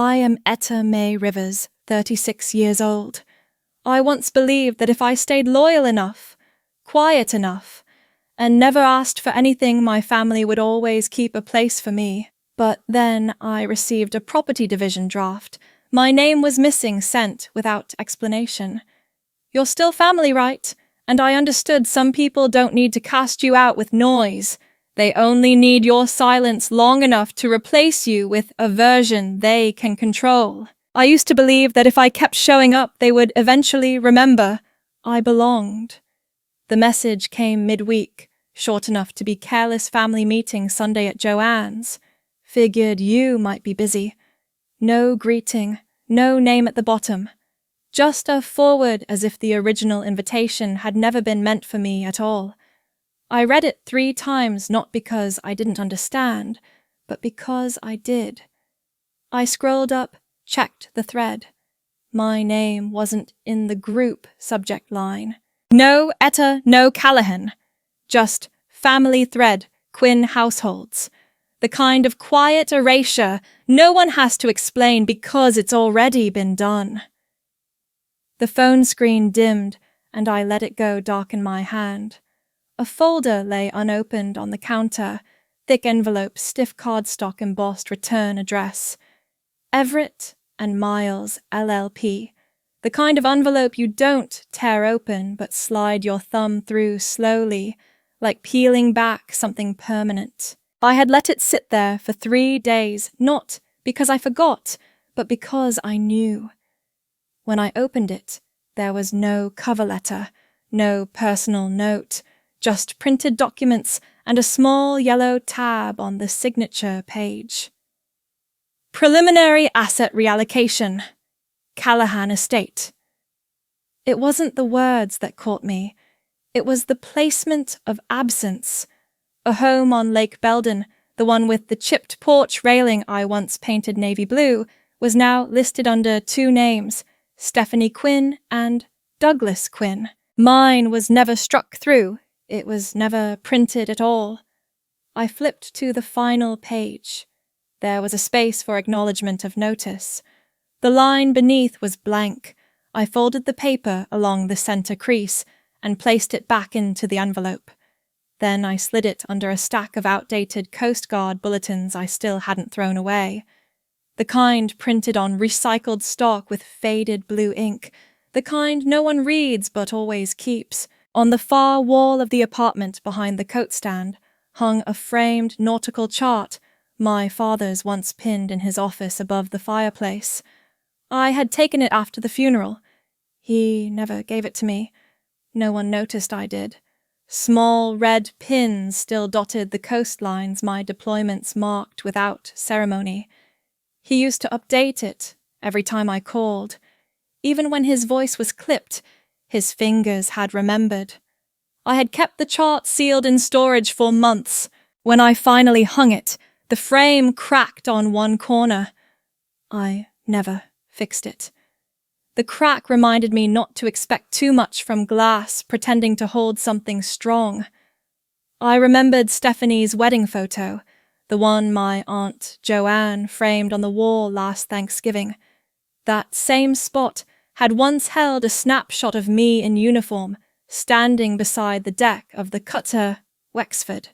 I am Etta Mae Rivers, 36 years old. I once believed that if I stayed loyal enough, quiet enough, and never asked for anything, my family would always keep a place for me. But then I received a property division draft. My name was missing, sent without explanation. You're still family, right? And I understood some people don't need to cast you out with noise. They only need your silence long enough to replace you with a version they can control. I used to believe that if I kept showing up, they would eventually remember I belonged. The message came midweek, short enough to be careless family meeting Sunday at Joanne's. Figured you might be busy. No greeting, no name at the bottom. Just a forward as if the original invitation had never been meant for me at all. I read it 3 times, not because I didn't understand, but because I did. I scrolled up, checked the thread. My name wasn't in the group subject line. No Etta, no Callahan. Just family thread, Quinn households. The kind of quiet erasure no one has to explain because it's already been done. The phone screen dimmed, and I let it go dark in my hand. A folder lay unopened on the counter, thick envelope, stiff cardstock embossed return address. Everett and Miles, LLP. The kind of envelope you don't tear open but slide your thumb through slowly, like peeling back something permanent. I had let it sit there for 3 days, not because I forgot, but because I knew. When I opened it, there was no cover letter, no personal note, just printed documents and a small yellow tab on the signature page. Preliminary asset reallocation. Callahan Estate. It wasn't the words that caught me. It was the placement of absence. A home on Lake Belden, the one with the chipped porch railing I once painted navy blue, was now listed under 2 names, Stephanie Quinn and Douglas Quinn. Mine was never struck through. It was never printed at all. I flipped to the final page. There was a space for acknowledgement of notice. The line beneath was blank. I folded the paper along the center crease and placed it back into the envelope. Then I slid it under a stack of outdated Coast Guard bulletins I still hadn't thrown away. The kind printed on recycled stock with faded blue ink, the kind no one reads but always keeps. On the far wall of the apartment behind the coat stand hung a framed nautical chart my father's once pinned in his office above the fireplace. I had taken it after the funeral. He never gave it to me. No one noticed I did. Small red pins still dotted the coastlines my deployments marked without ceremony. He used to update it every time I called. Even when his voice was clipped, his fingers had remembered. I had kept the chart sealed in storage for months. When I finally hung it, the frame cracked on one corner. I never fixed it. The crack reminded me not to expect too much from glass pretending to hold something strong. I remembered Stephanie's wedding photo, the one my Aunt Joanne framed on the wall last Thanksgiving. That same spot had once held a snapshot of me in uniform, standing beside the deck of the cutter Wexford.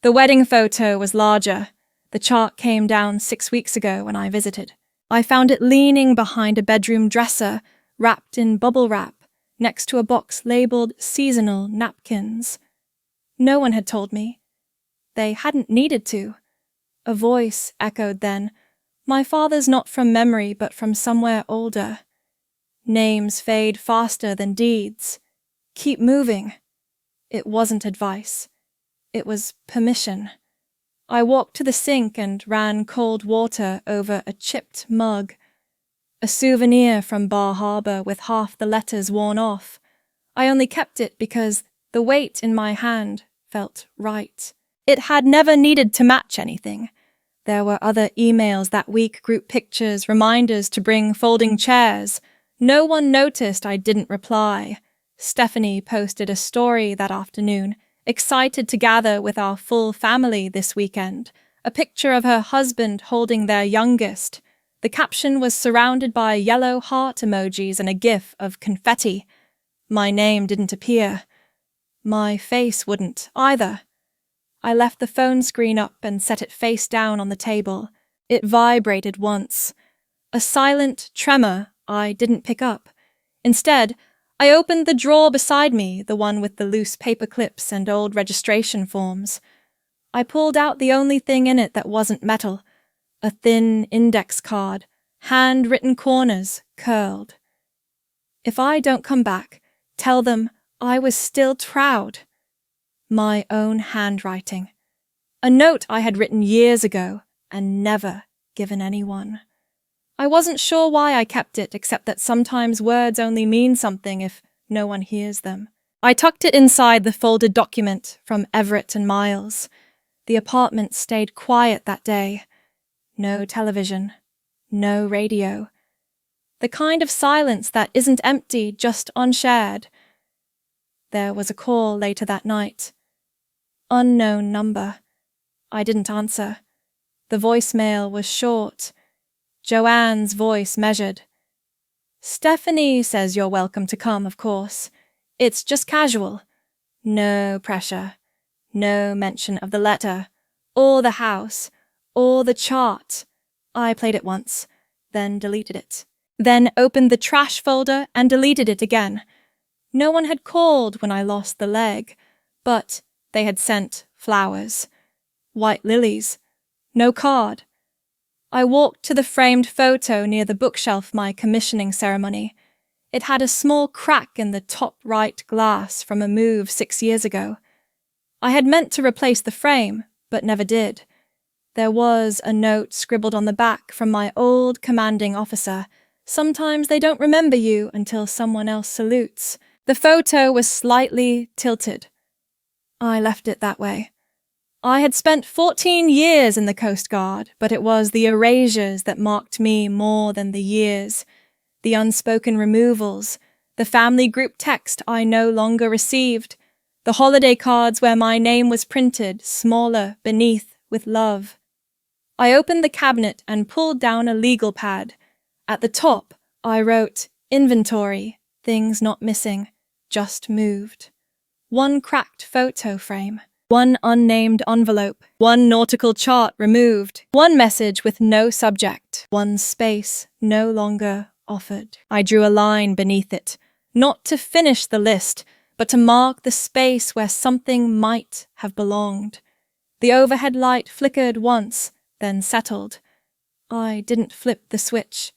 The wedding photo was larger. The chart came down 6 weeks ago when I visited. I found it leaning behind a bedroom dresser, wrapped in bubble wrap, next to a box labeled seasonal napkins. No one had told me. They hadn't needed to. A voice echoed then, "My father's not from memory, but from somewhere older. Names fade faster than deeds. Keep moving." It wasn't advice. It was permission. I walked to the sink and ran cold water over a chipped mug. A souvenir from Bar Harbor with half the letters worn off. I only kept it because the weight in my hand felt right. It had never needed to match anything. There were other emails that week, group pictures, reminders to bring folding chairs. No one noticed I didn't reply. Stephanie posted a story that afternoon, excited to gather with our full family this weekend, a picture of her husband holding their youngest. The caption was surrounded by yellow heart emojis and a gif of confetti. My name didn't appear. My face wouldn't, either. I left the phone screen up and set it face down on the table. It vibrated once. A silent tremor I didn't pick up. Instead, I opened the drawer beside me, the one with the loose paper clips and old registration forms. I pulled out the only thing in it that wasn't metal, a thin index card, handwritten corners curled. If I don't come back, tell them I was still proud. My own handwriting. A note I had written years ago and never given anyone. I wasn't sure why I kept it, except that sometimes words only mean something if no one hears them. I tucked it inside the folded document from Everett and Miles. The apartment stayed quiet that day. No television. No radio. The kind of silence that isn't empty, just unshared. There was a call later that night. Unknown number. I didn't answer. The voicemail was short. Joanne's voice measured. Stephanie says you're welcome to come, of course. It's just casual. No pressure. No mention of the letter, or the house, or the chart. I played it once, then deleted it. Then opened the trash folder and deleted it again. No one had called when I lost the leg, but they had sent flowers. White lilies. No card. I walked to the framed photo near the bookshelf my commissioning ceremony. It had a small crack in the top right glass from a move 6 years ago. I had meant to replace the frame, but never did. There was a note scribbled on the back from my old commanding officer. Sometimes they don't remember you until someone else salutes. The photo was slightly tilted. I left it that way. I had spent 14 years in the Coast Guard, but it was the erasures that marked me more than the years. The unspoken removals, the family group text I no longer received, the holiday cards where my name was printed, smaller, beneath, with love. I opened the cabinet and pulled down a legal pad. At the top, I wrote, inventory, things not missing, just moved. One cracked photo frame. One unnamed envelope, one nautical chart removed, one message with no subject, one space no longer offered. I drew a line beneath it, not to finish the list, but to mark the space where something might have belonged. The overhead light flickered once, then settled. I didn't flip the switch.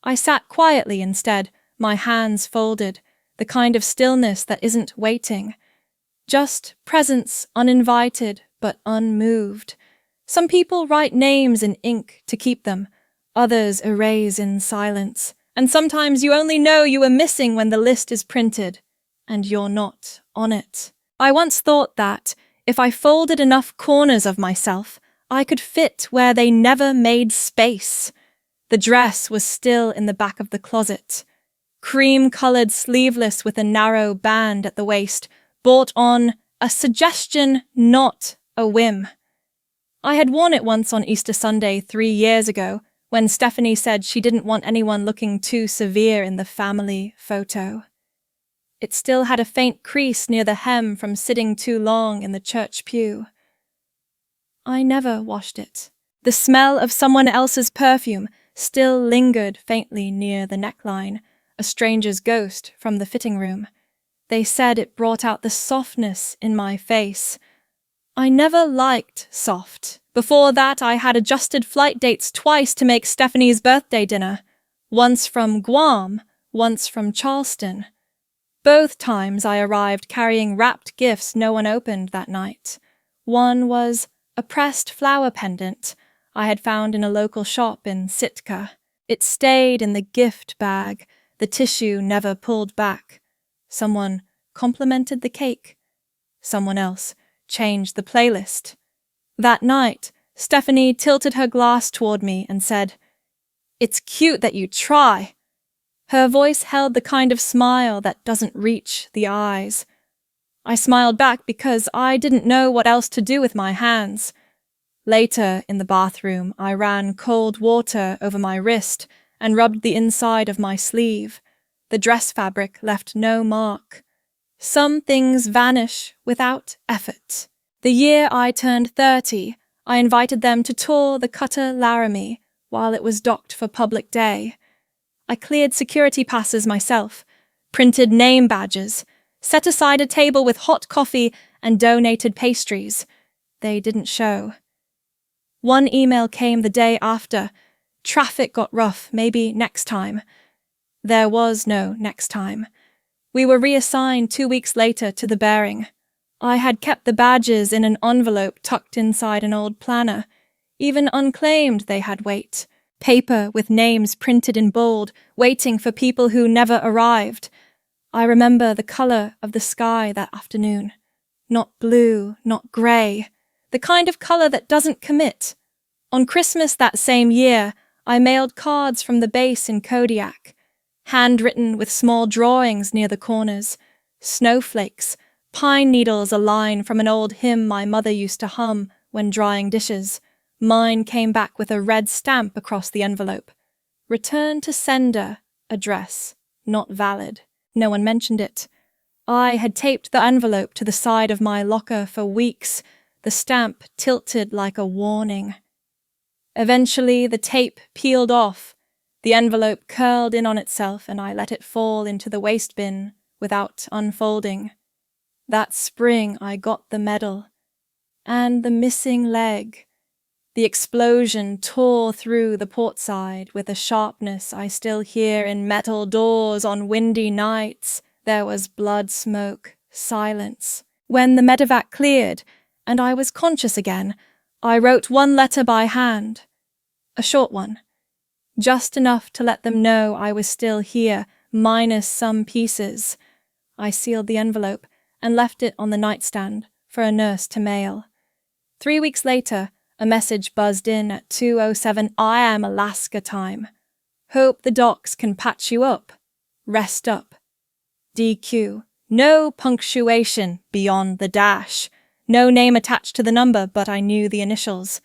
I sat quietly instead, my hands folded, the kind of stillness that isn't waiting. Just presence, uninvited but unmoved. Some people write names in ink to keep them, others erase in silence, and sometimes you only know you are missing when the list is printed, and you're not on it. I once thought that, if I folded enough corners of myself, I could fit where they never made space. The dress was still in the back of the closet. Cream-coloured sleeveless with a narrow band at the waist, bought on a suggestion, not a whim. I had worn it once on Easter Sunday 3 years ago, when Stephanie said she didn't want anyone looking too severe in the family photo. It still had a faint crease near the hem from sitting too long in the church pew. I never washed it. The smell of someone else's perfume still lingered faintly near the neckline, a stranger's ghost from the fitting room. They said it brought out the softness in my face. I never liked soft. Before that, I had adjusted flight dates twice to make Stephanie's birthday dinner. Once from Guam, once from Charleston. Both times I arrived carrying wrapped gifts no one opened that night. One was a pressed flower pendant I had found in a local shop in Sitka. It stayed in the gift bag, the tissue never pulled back. Someone complimented the cake. Someone else changed the playlist. That night, Stephanie tilted her glass toward me and said, "It's cute that you try." Her voice held the kind of smile that doesn't reach the eyes. I smiled back because I didn't know what else to do with my hands. Later, in the bathroom, I ran cold water over my wrist and rubbed the inside of my sleeve. The dress fabric left no mark. Some things vanish without effort. The year I turned 30, I invited them to tour the Cutter Laramie while it was docked for public day. I cleared security passes myself, printed name badges, set aside a table with hot coffee and donated pastries. They didn't show. One email came the day after. Traffic got rough, maybe next time. There was no next time. We were reassigned 2 weeks later to the bearing. I had kept the badges in an envelope tucked inside an old planner. Even unclaimed, they had weight. Paper with names printed in bold, waiting for people who never arrived. I remember the colour of the sky that afternoon. Not blue, not grey. The kind of colour that doesn't commit. On Christmas that same year, I mailed cards from the base in Kodiak, handwritten with small drawings near the corners, snowflakes, pine needles, a line from an old hymn my mother used to hum when drying dishes. Mine came back with a red stamp across the envelope. Return to sender, address, not valid. No one mentioned it. I had taped the envelope to the side of my locker for weeks, the stamp tilted like a warning. Eventually, the tape peeled off. The envelope curled in on itself, and I let it fall into the waste bin without unfolding. That spring, I got the medal. And the missing leg. The explosion tore through the port side with a sharpness I still hear in metal doors on windy nights. There was blood smoke, silence. When the medevac cleared, and I was conscious again, I wrote one letter by hand. A short one. Just enough to let them know I was still here, minus some pieces. I sealed the envelope and left it on the nightstand for a nurse to mail. 3 weeks later, a message buzzed in at 2:07 AM Alaska time. Hope the docs can patch you up. Rest up. DQ. No punctuation beyond the dash. No name attached to the number, but I knew the initials.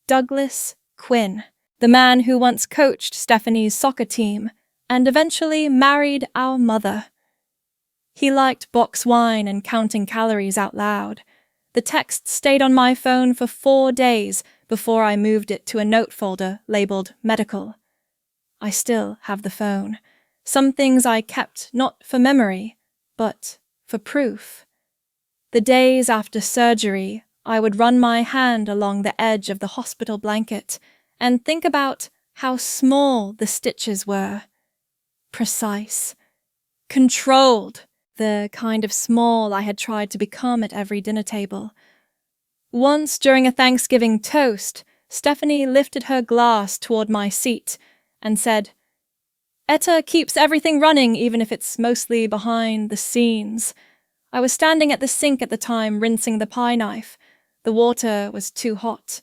Douglas Quinn, the man who once coached Stephanie's soccer team and eventually married our mother. He liked box wine and counting calories out loud. The text stayed on my phone for 4 days before I moved it to a note folder labeled medical. I still have the phone. Some things I kept not for memory, but for proof. The days after surgery, I would run my hand along the edge of the hospital blanket and think about how small the stitches were. Precise. Controlled. The kind of small I had tried to become at every dinner table. Once during a Thanksgiving toast, Stephanie lifted her glass toward my seat and said, "Etta keeps everything running even if it's mostly behind the scenes." I was standing at the sink at the time rinsing the pie knife. The water was too hot.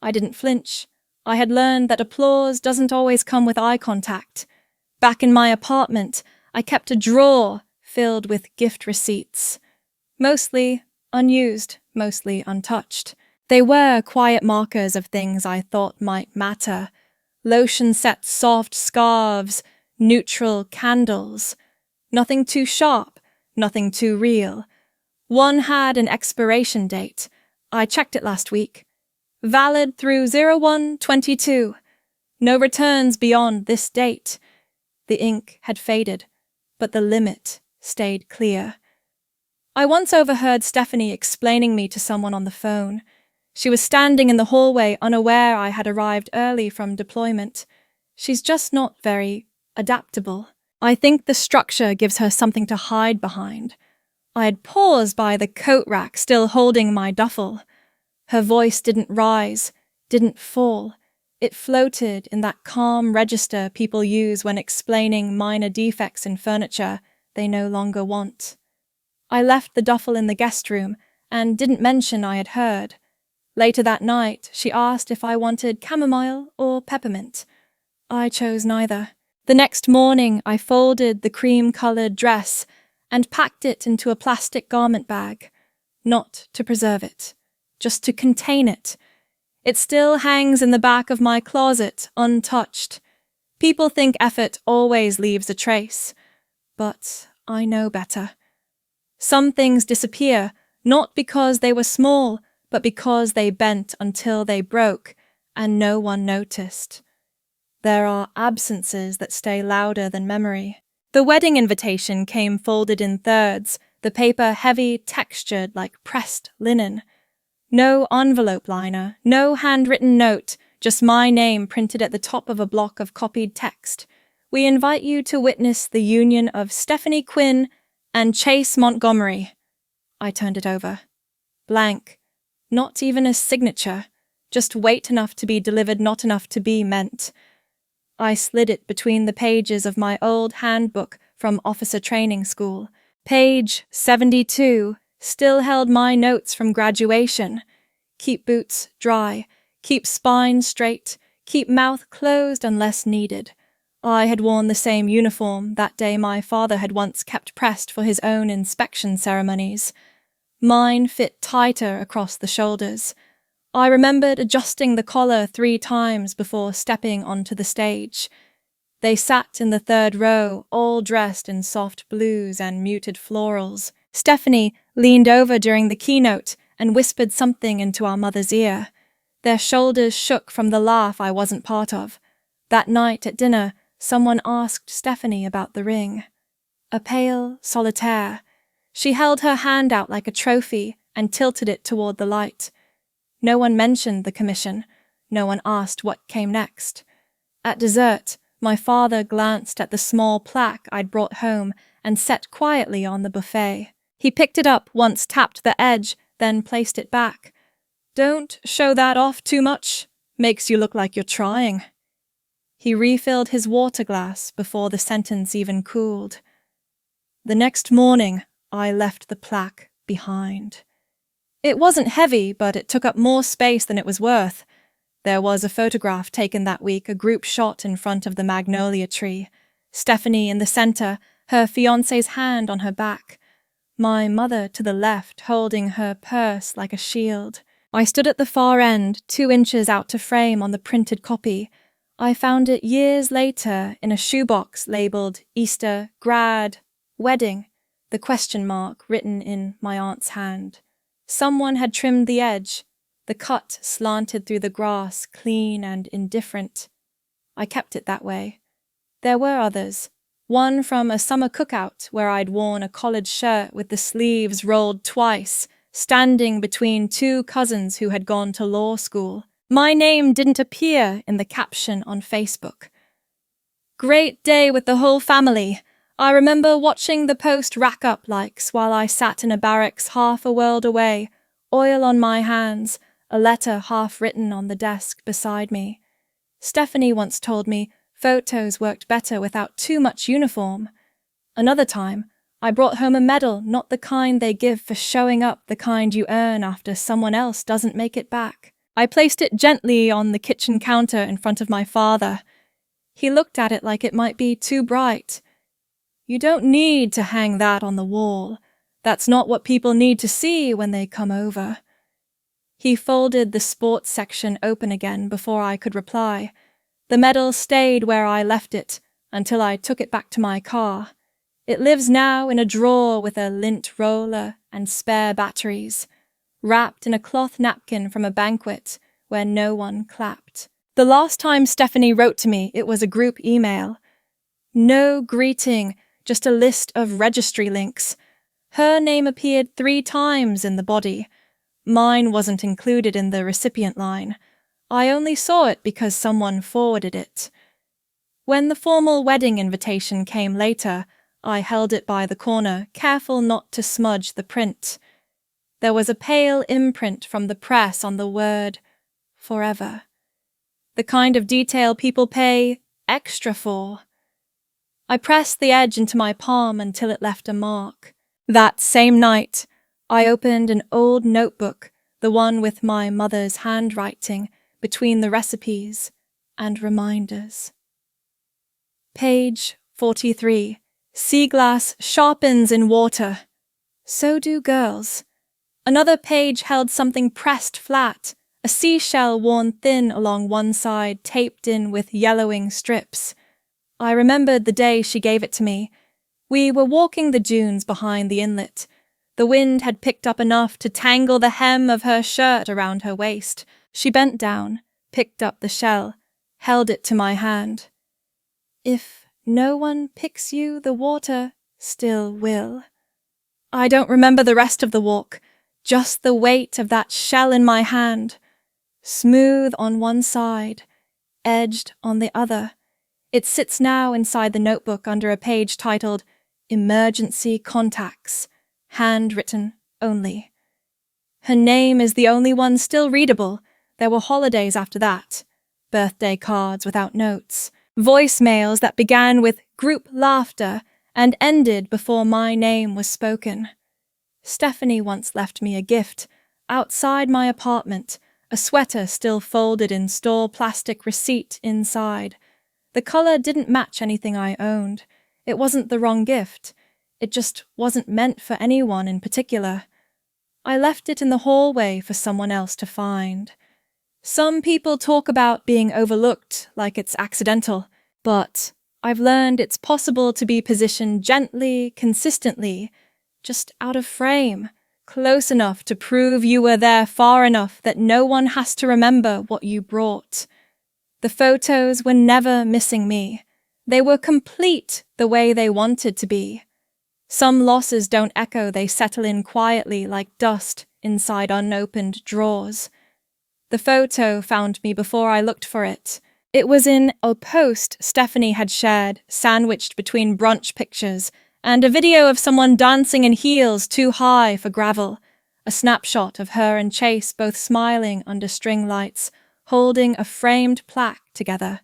I didn't flinch. I had learned that applause doesn't always come with eye contact. Back in my apartment, I kept a drawer filled with gift receipts. Mostly unused, mostly untouched. They were quiet markers of things I thought might matter. Lotion-set soft scarves, neutral candles. Nothing too sharp, nothing too real. One had an expiration date. I checked it last week. Valid through 01/22. No returns beyond this date. The ink had faded, but the limit stayed clear. I once overheard Stephanie explaining me to someone on the phone. She was standing in the hallway unaware I had arrived early from deployment. She's just not very adaptable. I think the structure gives her something to hide behind. I had paused by the coat rack still holding my duffel. Her voice didn't rise, didn't fall. It floated in that calm register people use when explaining minor defects in furniture they no longer want. I left the duffel in the guest room and didn't mention I had heard. Later that night, she asked if I wanted chamomile or peppermint. I chose neither. The next morning, I folded the cream-colored dress and packed it into a plastic garment bag, not to preserve it, just to contain it. It still hangs in the back of my closet, untouched. People think effort always leaves a trace, but I know better. Some things disappear, not because they were small, but because they bent until they broke, and no one noticed. There are absences that stay louder than memory. The wedding invitation came folded in thirds, the paper heavy, textured like pressed linen. No envelope liner, no handwritten note, just my name printed at the top of a block of copied text. We invite you to witness the union of Stephanie Quinn and Chase Montgomery. I turned it over. Blank. Not even a signature. Just weight enough to be delivered, not enough to be meant. I slid it between the pages of my old handbook from officer training school. Page 72 still held my notes from graduation. Keep boots dry, keep spine straight, keep mouth closed unless needed. I had worn the same uniform that day my father had once kept pressed for his own inspection ceremonies. Mine fit tighter across the shoulders. I remembered adjusting the collar 3 times before stepping onto the stage. They sat in the 3rd row, all dressed in soft blues and muted florals. Stephanie leaned over during the keynote and whispered something into our mother's ear. Their shoulders shook from the laugh I wasn't part of. That night at dinner, someone asked Stephanie about the ring. A pale solitaire. She held her hand out like a trophy and tilted it toward the light. No one mentioned the commission. No one asked what came next. At dessert, my father glanced at the small plaque I'd brought home and set quietly on the buffet. He picked it up once, tapped the edge, then placed it back. "Don't show that off too much. Makes you look like you're trying." He refilled his water glass before the sentence even cooled. The next morning, I left the plaque behind. It wasn't heavy, but it took up more space than it was worth. There was a photograph taken that week, a group shot in front of the magnolia tree. Stephanie in the center, her fiancé's hand on her back. My mother to the left, holding her purse like a shield. I stood at the far end, 2 inches out to frame on the printed copy. I found it years later in a shoebox labeled Easter, Grad, Wedding, the question mark written in my aunt's hand. Someone had trimmed the edge. The cut slanted through the grass, clean and indifferent. I kept it that way. There were others. One from a summer cookout where I'd worn a college shirt with the sleeves rolled twice, standing between 2 cousins who had gone to law school. My name didn't appear in the caption on Facebook. Great day with the whole family. I remember watching the post rack up likes while I sat in a barracks half a world away, oil on my hands, a letter half written on the desk beside me. Stephanie once told me photos worked better without too much uniform. Another time, I brought home a medal, not the kind they give for showing up, the kind you earn after someone else doesn't make it back. I placed it gently on the kitchen counter in front of my father. He looked at it like it might be too bright. "You don't need to hang that on the wall. That's not what people need to see when they come over." He folded the sports section open again before I could reply. The medal stayed where I left it until I took it back to my car. It lives now in a drawer with a lint roller and spare batteries, wrapped in a cloth napkin from a banquet where no one clapped. The last time Stephanie wrote to me, it was a group email. No greeting, just a list of registry links. Her name appeared 3 times in the body. Mine wasn't included in the recipient line. I only saw it because someone forwarded it. When the formal wedding invitation came later, I held it by the corner, careful not to smudge the print. There was a pale imprint from the press on the word forever. The kind of detail people pay extra for. I pressed the edge into my palm until it left a mark. That same night, I opened an old notebook, the one with my mother's handwriting, between the recipes and reminders. Page 43. Sea glass sharpens in water. So do girls. Another page held something pressed flat, a seashell worn thin along one side, taped in with yellowing strips. I remembered the day she gave it to me. We were walking the dunes behind the inlet. The wind had picked up enough to tangle the hem of her shirt around her waist. She bent down, picked up the shell, held it to my hand. If no one picks you, the water still will. I don't remember the rest of the walk, just the weight of that shell in my hand. Smooth on one side, edged on the other. It sits now inside the notebook under a page titled Emergency Contacts, handwritten only. Her name is the only one still readable. There were holidays after that, birthday cards without notes, voicemails that began with group laughter and ended before my name was spoken. Stephanie once left me a gift, outside my apartment, a sweater still folded in store plastic receipt inside. The color didn't match anything I owned. It wasn't the wrong gift. It just wasn't meant for anyone in particular. I left it in the hallway for someone else to find. Some people talk about being overlooked like it's accidental, but I've learned it's possible to be positioned gently, consistently, just out of frame, close enough to prove you were there far enough that no one has to remember what you brought. The photos were never missing me. They were complete the way they wanted to be. Some losses don't echo, they settle in quietly like dust inside unopened drawers. The photo found me before I looked for it. It was in a post Stephanie had shared, sandwiched between brunch pictures, and a video of someone dancing in heels too high for gravel. A snapshot of her and Chase both smiling under string lights, holding a framed plaque together.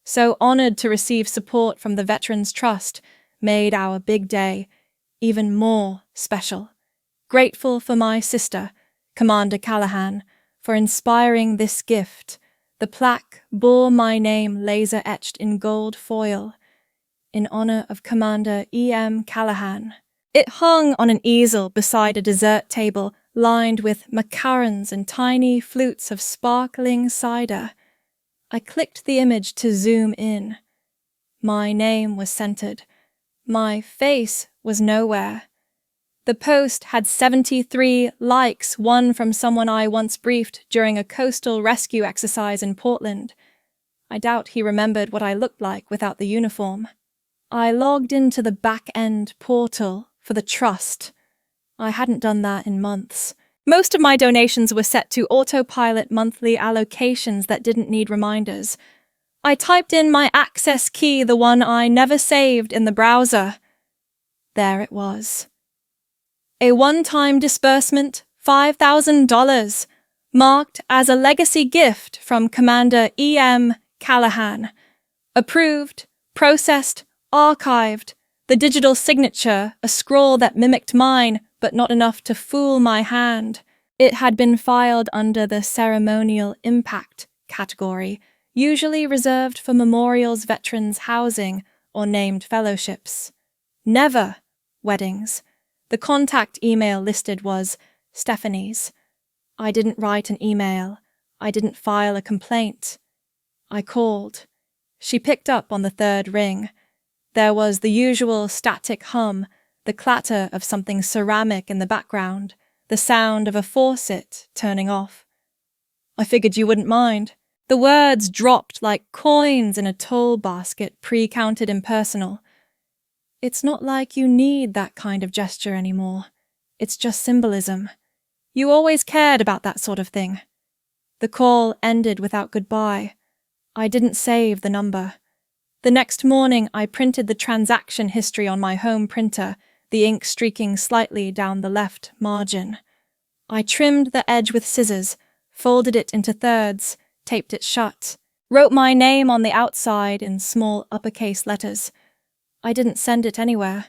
So honored to receive support from the Veterans Trust made our big day even more special. Grateful for my sister, Commander Callahan, for inspiring this gift. The plaque bore my name laser-etched in gold foil, in honor of Commander E.M. Callahan. It hung on an easel beside a dessert table lined with macarons and tiny flutes of sparkling cider. I clicked the image to zoom in. My name was centered. My face was nowhere. The post had 73 likes, one from someone I once briefed during a coastal rescue exercise in Portland. I doubt he remembered what I looked like without the uniform. I logged into the back-end portal for the trust. I hadn't done that in months. Most of my donations were set to autopilot monthly allocations that didn't need reminders. I typed in my access key, the one I never saved in the browser. There it was. A one-time disbursement, $5,000, marked as a legacy gift from Commander E.M. Callahan. Approved, processed, archived, the digital signature, a scroll that mimicked mine, but not enough to fool my hand. It had been filed under the ceremonial impact category, usually reserved for memorials, veterans, housing, or named fellowships. Never weddings. The contact email listed was Stephanie's. I didn't write an email. I didn't file a complaint. I called. She picked up on the third ring. There was the usual static hum, the clatter of something ceramic in the background, the sound of a faucet turning off. I figured you wouldn't mind. The words dropped like coins in a toll basket, pre-counted impersonal. It's not like you need that kind of gesture anymore. It's just symbolism. You always cared about that sort of thing. The call ended without goodbye. I didn't save the number. The next morning, I printed the transaction history on my home printer, the ink streaking slightly down the left margin. I trimmed the edge with scissors, folded it into thirds, taped it shut, wrote my name on the outside in small uppercase letters. I didn't send it anywhere.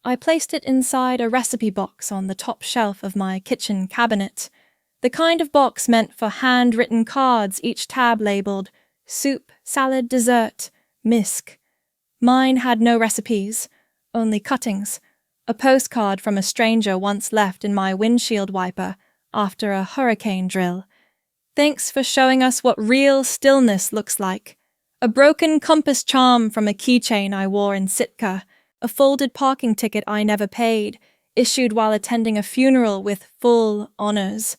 I placed it inside a recipe box on the top shelf of my kitchen cabinet, the kind of box meant for handwritten cards, each tab labeled soup, salad, dessert, misc. Mine had no recipes, only cuttings, a postcard from a stranger once left in my windshield wiper after a hurricane drill. Thanks for showing us what real stillness looks like. A broken compass charm from a keychain I wore in Sitka, a folded parking ticket I never paid, issued while attending a funeral with full honors.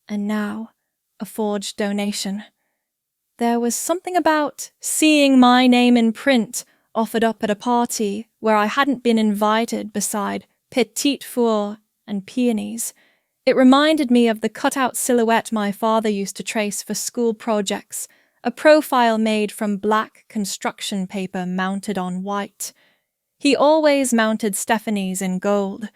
And now, a forged donation. There was something about seeing my name in print offered up at a party where I hadn't been invited beside petite fours and peonies. It reminded me of the cutout silhouette my father used to trace for school projects, a profile made from black construction paper mounted on white. He always mounted Stephanie's in gold.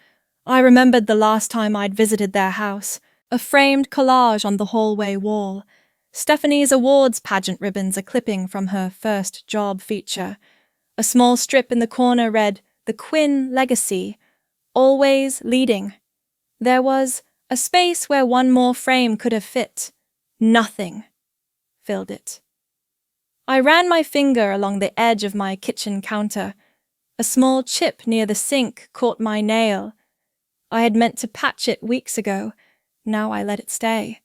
I remembered the last time I'd visited their house, a framed collage on the hallway wall. Stephanie's awards pageant ribbons a clipping from her first job feature. A small strip in the corner read, "The Quinn Legacy," always leading. There was a space where one more frame could have fit. Nothing filled it. I ran my finger along the edge of my kitchen counter. A small chip near the sink caught my nail. I had meant to patch it weeks ago. Now I let it stay.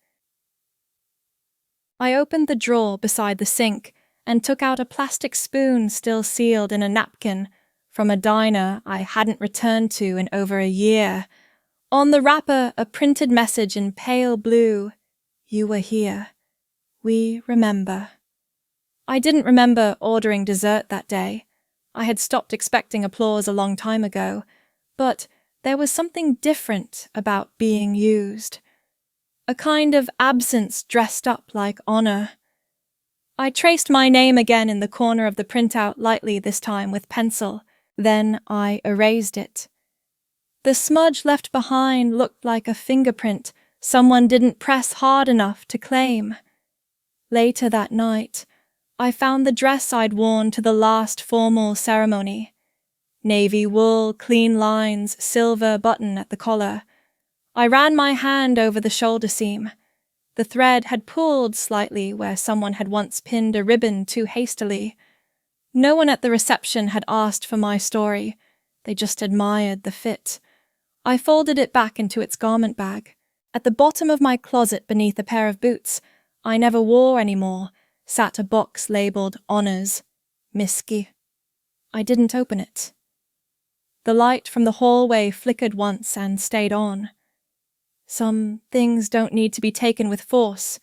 I opened the drawer beside the sink and took out a plastic spoon still sealed in a napkin from a diner I hadn't returned to in over a year. On the wrapper, a printed message in pale blue. "You were here. We remember." I didn't remember ordering dessert that day. I had stopped expecting applause a long time ago, but there was something different about being used. A kind of absence dressed up like honor. I traced my name again in the corner of the printout lightly this time with pencil. Then I erased it. The smudge left behind looked like a fingerprint someone didn't press hard enough to claim. Later that night, I found the dress I'd worn to the last formal ceremony. Navy wool, clean lines, silver button at the collar. I ran my hand over the shoulder seam. The thread had pulled slightly where someone had once pinned a ribbon too hastily. No one at the reception had asked for my story. They just admired the fit. I folded it back into its garment bag. At the bottom of my closet beneath a pair of boots I never wore anymore sat a box labeled Honors, Miski. I didn't open it. The light from the hallway flickered once and stayed on. Some things don't need to be taken with force.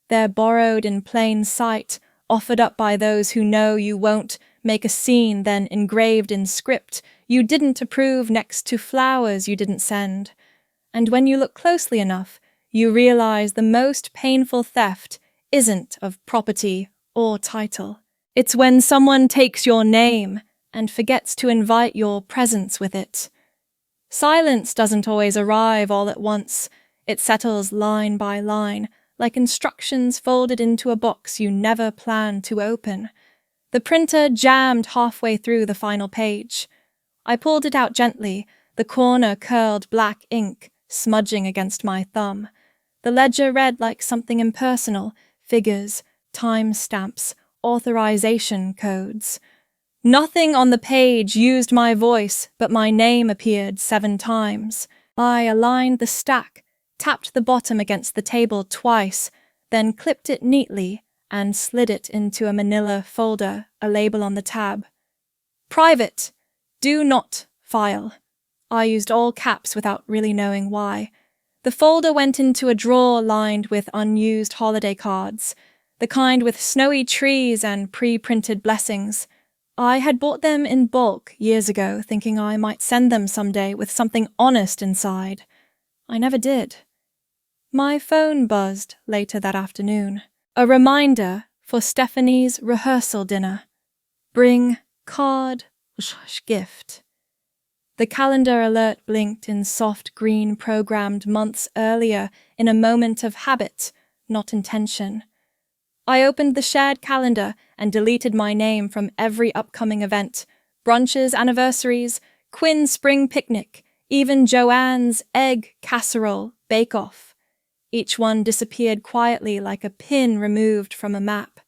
They're borrowed in plain sight, offered up by those who know you won't make a scene, then engraved in script you didn't approve next to flowers you didn't send. And when you look closely enough, you realize the most painful theft isn't of property or title. It's when someone takes your name and forgets to invite your presence with it. Silence doesn't always arrive all at once. It settles line by line, like instructions folded into a box you never planned to open. The printer jammed halfway through the final page. I pulled it out gently, the corner curled black ink smudging against my thumb. The ledger read like something impersonal, figures, time stamps, authorization codes. Nothing on the page used my voice, but my name appeared 7 times. I aligned the stack, tapped the bottom against the table twice, then clipped it neatly and slid it into a manila folder, a label on the tab. Private. Do not file. I used all caps without really knowing why. The folder went into a drawer lined with unused holiday cards, the kind with snowy trees and pre-printed blessings. I had bought them in bulk years ago, thinking I might send them someday with something honest inside. I never did. My phone buzzed later that afternoon. A reminder for Stephanie's rehearsal dinner. Bring card, gift. The calendar alert blinked in soft green programmed months earlier in a moment of habit, not intention. I opened the shared calendar and deleted my name from every upcoming event, brunches, anniversaries, Quinn's spring picnic, even Joanne's egg casserole bake-off. Each one disappeared quietly like a pin removed from a map.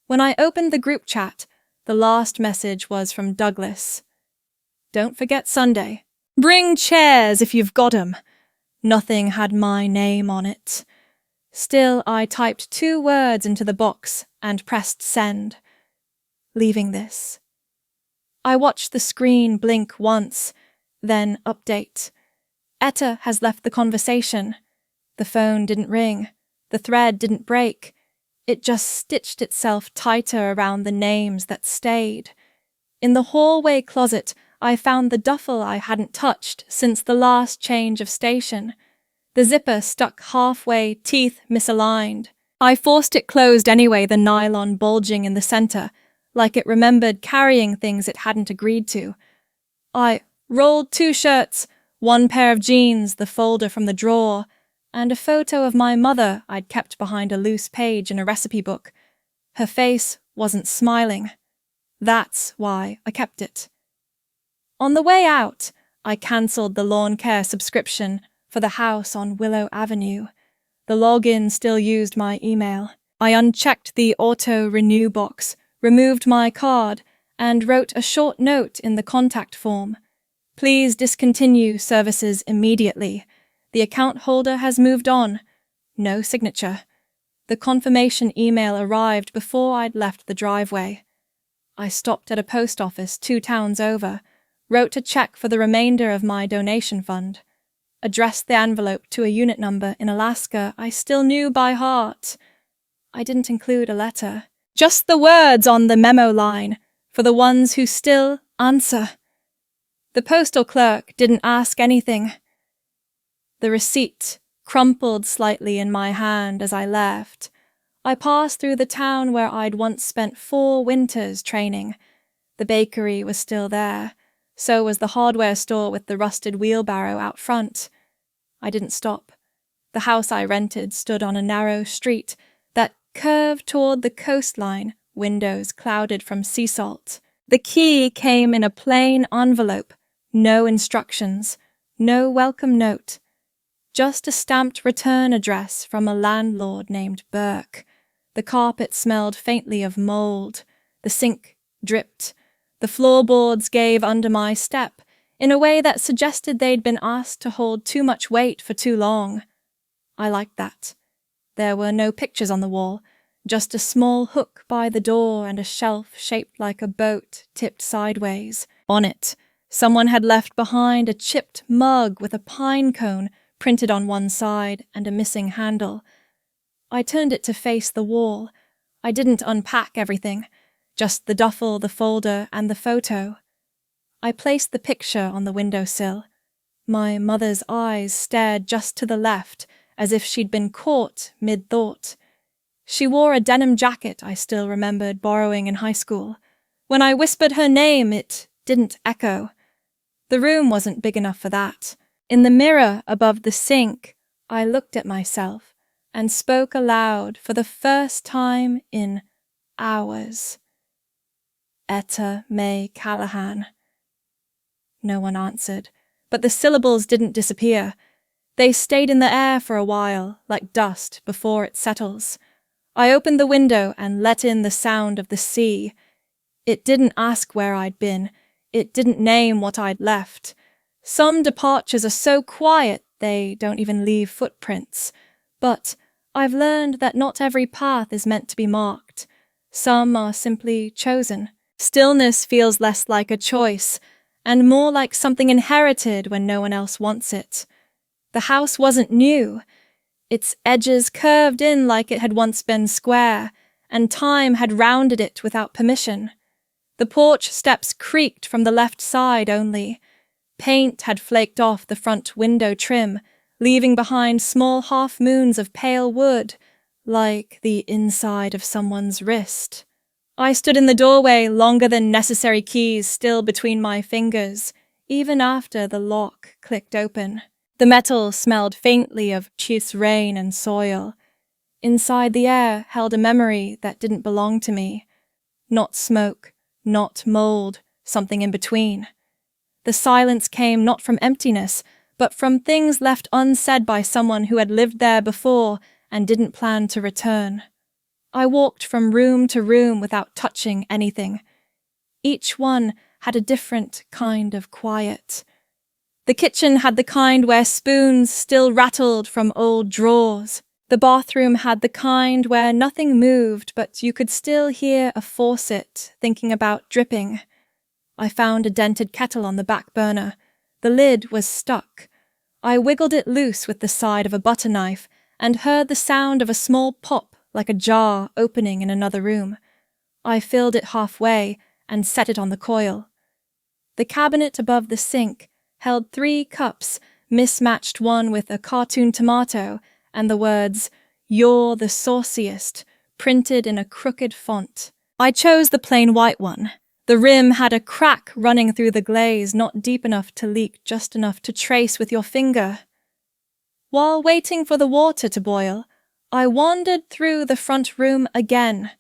When I opened the group chat, the last message was from Douglas. Don't forget Sunday. Bring chairs if you've got 'em. Nothing had my name on it. Still, I typed 2 words into the box and pressed send. Leaving this. I watched the screen blink once, then update. Etta has left the conversation. The phone didn't ring. The thread didn't break. It just stitched itself tighter around the names that stayed. In the hallway closet, I found the duffel I hadn't touched since the last change of station. The zipper stuck halfway, teeth misaligned. I forced it closed anyway, the nylon bulging in the center, like it remembered carrying things it hadn't agreed to. I rolled 2 shirts, 1 pair of jeans, the folder from the drawer, and a photo of my mother I'd kept behind a loose page in a recipe book. Her face wasn't smiling. That's why I kept it. On the way out, I cancelled the lawn care subscription for the house on Willow Avenue. The login still used my email. I unchecked the auto-renew box, removed my card, and wrote a short note in the contact form. Please discontinue services immediately. The account holder has moved on. No signature. The confirmation email arrived before I'd left the driveway. I stopped at a post office 2 towns over, wrote a check for the remainder of my donation fund, addressed the envelope to a unit number in Alaska I still knew by heart. I didn't include a letter. Just the words on the memo line, for the ones who still answer. The postal clerk didn't ask anything. The receipt crumpled slightly in my hand as I left. I passed through the town where I'd once spent 4 winters training. The bakery was still there. So was the hardware store with the rusted wheelbarrow out front. I didn't stop. The house I rented stood on a narrow street that curved toward the coastline, windows clouded from sea salt. The key came in a plain envelope, no instructions, no welcome note. Just a stamped return address from a landlord named Burke. The carpet smelled faintly of mold. The sink dripped. The floorboards gave under my step in a way that suggested they'd been asked to hold too much weight for too long. I liked that. There were no pictures on the wall, just a small hook by the door and a shelf shaped like a boat tipped sideways. On it, someone had left behind a chipped mug with a pine cone printed on one side and a missing handle. I turned it to face the wall. I didn't unpack everything. Just the duffel, the folder, and the photo. I placed the picture on the windowsill. My mother's eyes stared just to the left, as if she'd been caught mid-thought. She wore a denim jacket I still remembered borrowing in high school. When I whispered her name, it didn't echo. The room wasn't big enough for that. In the mirror above the sink, I looked at myself and spoke aloud for the first time in hours. Etta May Callahan. No one answered, but the syllables didn't disappear. They stayed in the air for a while, like dust before it settles. I opened the window and let in the sound of the sea. It didn't ask where I'd been. It didn't name what I'd left. Some departures are so quiet they don't even leave footprints. But I've learned that not every path is meant to be marked. Some are simply chosen. Stillness feels less like a choice, and more like something inherited when no one else wants it. The house wasn't new. Its edges curved in like it had once been square, and time had rounded it without permission. The porch steps creaked from the left side only. Paint had flaked off the front window trim, leaving behind small half-moons of pale wood, like the inside of someone's wrist. I stood in the doorway, longer than necessary keys still between my fingers, even after the lock clicked open. The metal smelled faintly of cheese rain and soil. Inside the air held a memory that didn't belong to me. Not smoke, not mold, something in between. The silence came not from emptiness, but from things left unsaid by someone who had lived there before and didn't plan to return. I walked from room to room without touching anything. Each one had a different kind of quiet. The kitchen had the kind where spoons still rattled from old drawers. The bathroom had the kind where nothing moved, but you could still hear a faucet thinking about dripping. I found a dented kettle on the back burner. The lid was stuck. I wiggled it loose with the side of a butter knife and heard the sound of a small pop like a jar opening in another room. I filled it halfway and set it on the coil. The cabinet above the sink held 3 cups, mismatched, one with a cartoon tomato and the words, "You're the sauciest," printed in a crooked font. I chose the plain white one. The rim had a crack running through the glaze, not deep enough to leak, just enough to trace with your finger. While waiting for the water to boil, I wandered through the front room again.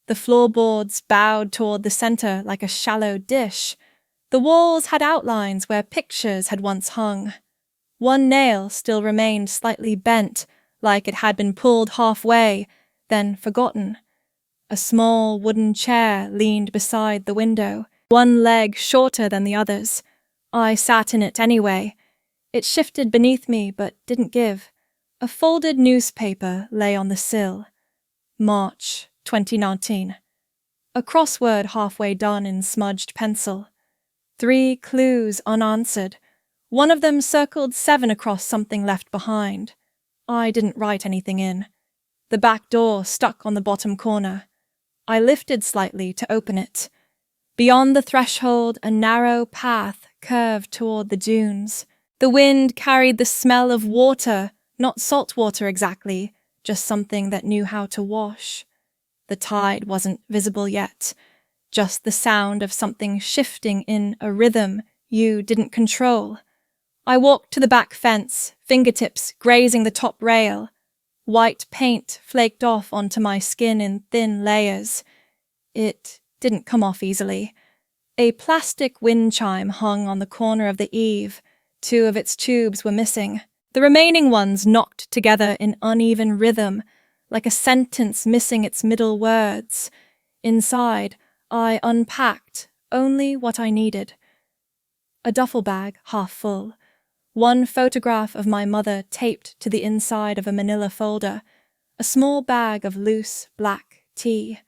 The floorboards bowed toward the center like a shallow dish. The walls had outlines where pictures had once hung. One nail still remained slightly bent, like it had been pulled halfway, then forgotten. A small wooden chair leaned beside the window, one leg shorter than the others. I sat in it anyway. It shifted beneath me but didn't give. A folded newspaper lay on the sill. March 2019. A crossword halfway done in smudged pencil. 3 clues unanswered. One of them circled 7 across something left behind. I didn't write anything in. The back door stuck on the bottom corner. I lifted slightly to open it. Beyond the threshold, a narrow path curved toward the dunes. The wind carried the smell of water, not salt water exactly, just something that knew how to wash. The tide wasn't visible yet, just the sound of something shifting in a rhythm you didn't control. I walked to the back fence, fingertips grazing the top rail. White paint flaked off onto my skin in thin layers. It didn't come off easily. A plastic wind chime hung on the corner of the eave. 2 of its tubes were missing. The remaining ones knocked together in uneven rhythm, like a sentence missing its middle words. Inside, I unpacked only what I needed. A duffel bag half full. 1 photograph of my mother taped to the inside of a manila folder. A small bag of loose black tea.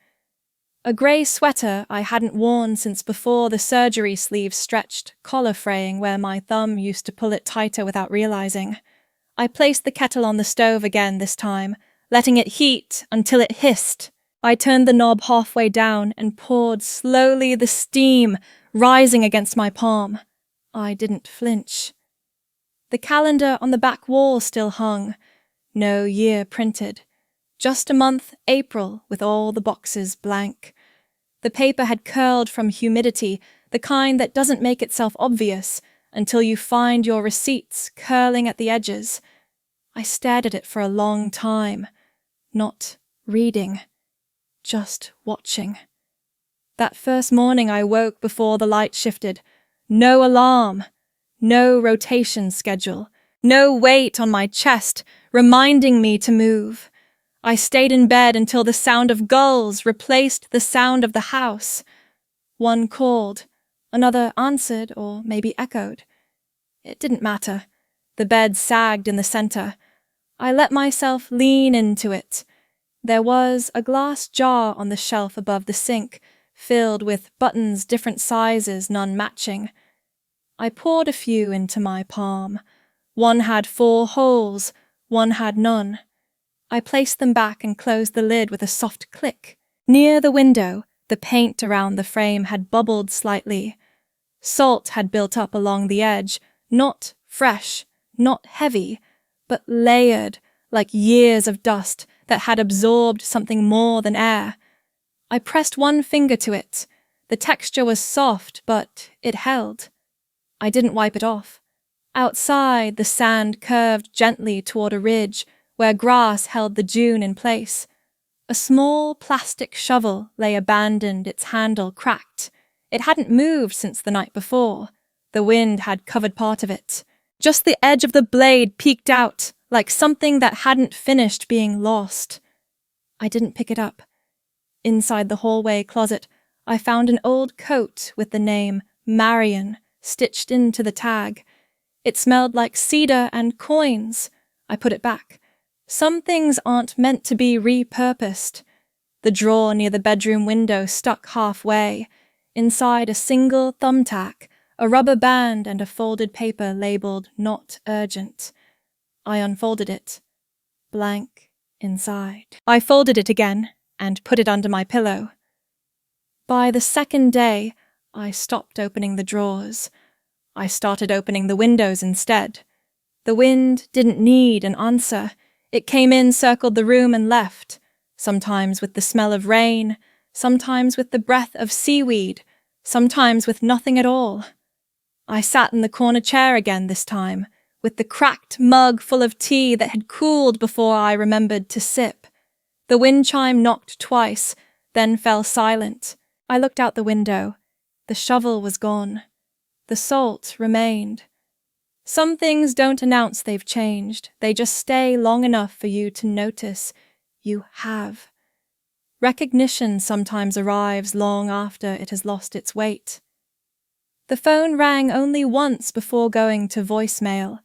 A grey sweater I hadn't worn since before the surgery sleeves stretched, collar fraying where my thumb used to pull it tighter without realizing. I placed the kettle on the stove again this time, letting it heat until it hissed. I turned the knob halfway down and poured slowly the steam rising against my palm. I didn't flinch. The calendar on the back wall still hung. No year printed. Just a month, April, with all the boxes blank. The paper had curled from humidity, the kind that doesn't make itself obvious until you find your receipts curling at the edges. I stared at it for a long time, not reading, just watching. That first morning I woke before the light shifted. No alarm, no rotation schedule, no weight on my chest reminding me to move. I stayed in bed until the sound of gulls replaced the sound of the house. One called, another answered or maybe echoed. It didn't matter. The bed sagged in the center. I let myself lean into it. There was a glass jar on the shelf above the sink, filled with buttons different sizes, none matching. I poured a few into my palm. One had 4 holes, one had none. I placed them back and closed the lid with a soft click. Near the window, the paint around the frame had bubbled slightly. Salt had built up along the edge, not fresh, not heavy, but layered, like years of dust that had absorbed something more than air. I pressed 1 finger to it. The texture was soft, but it held. I didn't wipe it off. Outside, the sand curved gently toward a ridge, where grass held the dune in place. A small plastic shovel lay abandoned, its handle cracked. It hadn't moved since the night before. The wind had covered part of it. Just the edge of the blade peeked out, like something that hadn't finished being lost. I didn't pick it up. Inside the hallway closet, I found an old coat with the name Marion stitched into the tag. It smelled like cedar and coins. I put it back. Some things aren't meant to be repurposed. The drawer near the bedroom window stuck halfway, inside a single thumbtack, a rubber band and a folded paper labeled "Not Urgent." I unfolded it. Blank inside. I folded it again and put it under my pillow. By the second day, I stopped opening the drawers. I started opening the windows instead. The wind didn't need an answer. It came in, circled the room, and left, sometimes with the smell of rain, sometimes with the breath of seaweed, sometimes with nothing at all. I sat in the corner chair again this time, with the cracked mug full of tea that had cooled before I remembered to sip. The wind chime knocked twice, then fell silent. I looked out the window. The shovel was gone. The salt remained. Some things don't announce they've changed. They just stay long enough for you to notice you have. Recognition sometimes arrives long after it has lost its weight. The phone rang only once before going to voicemail.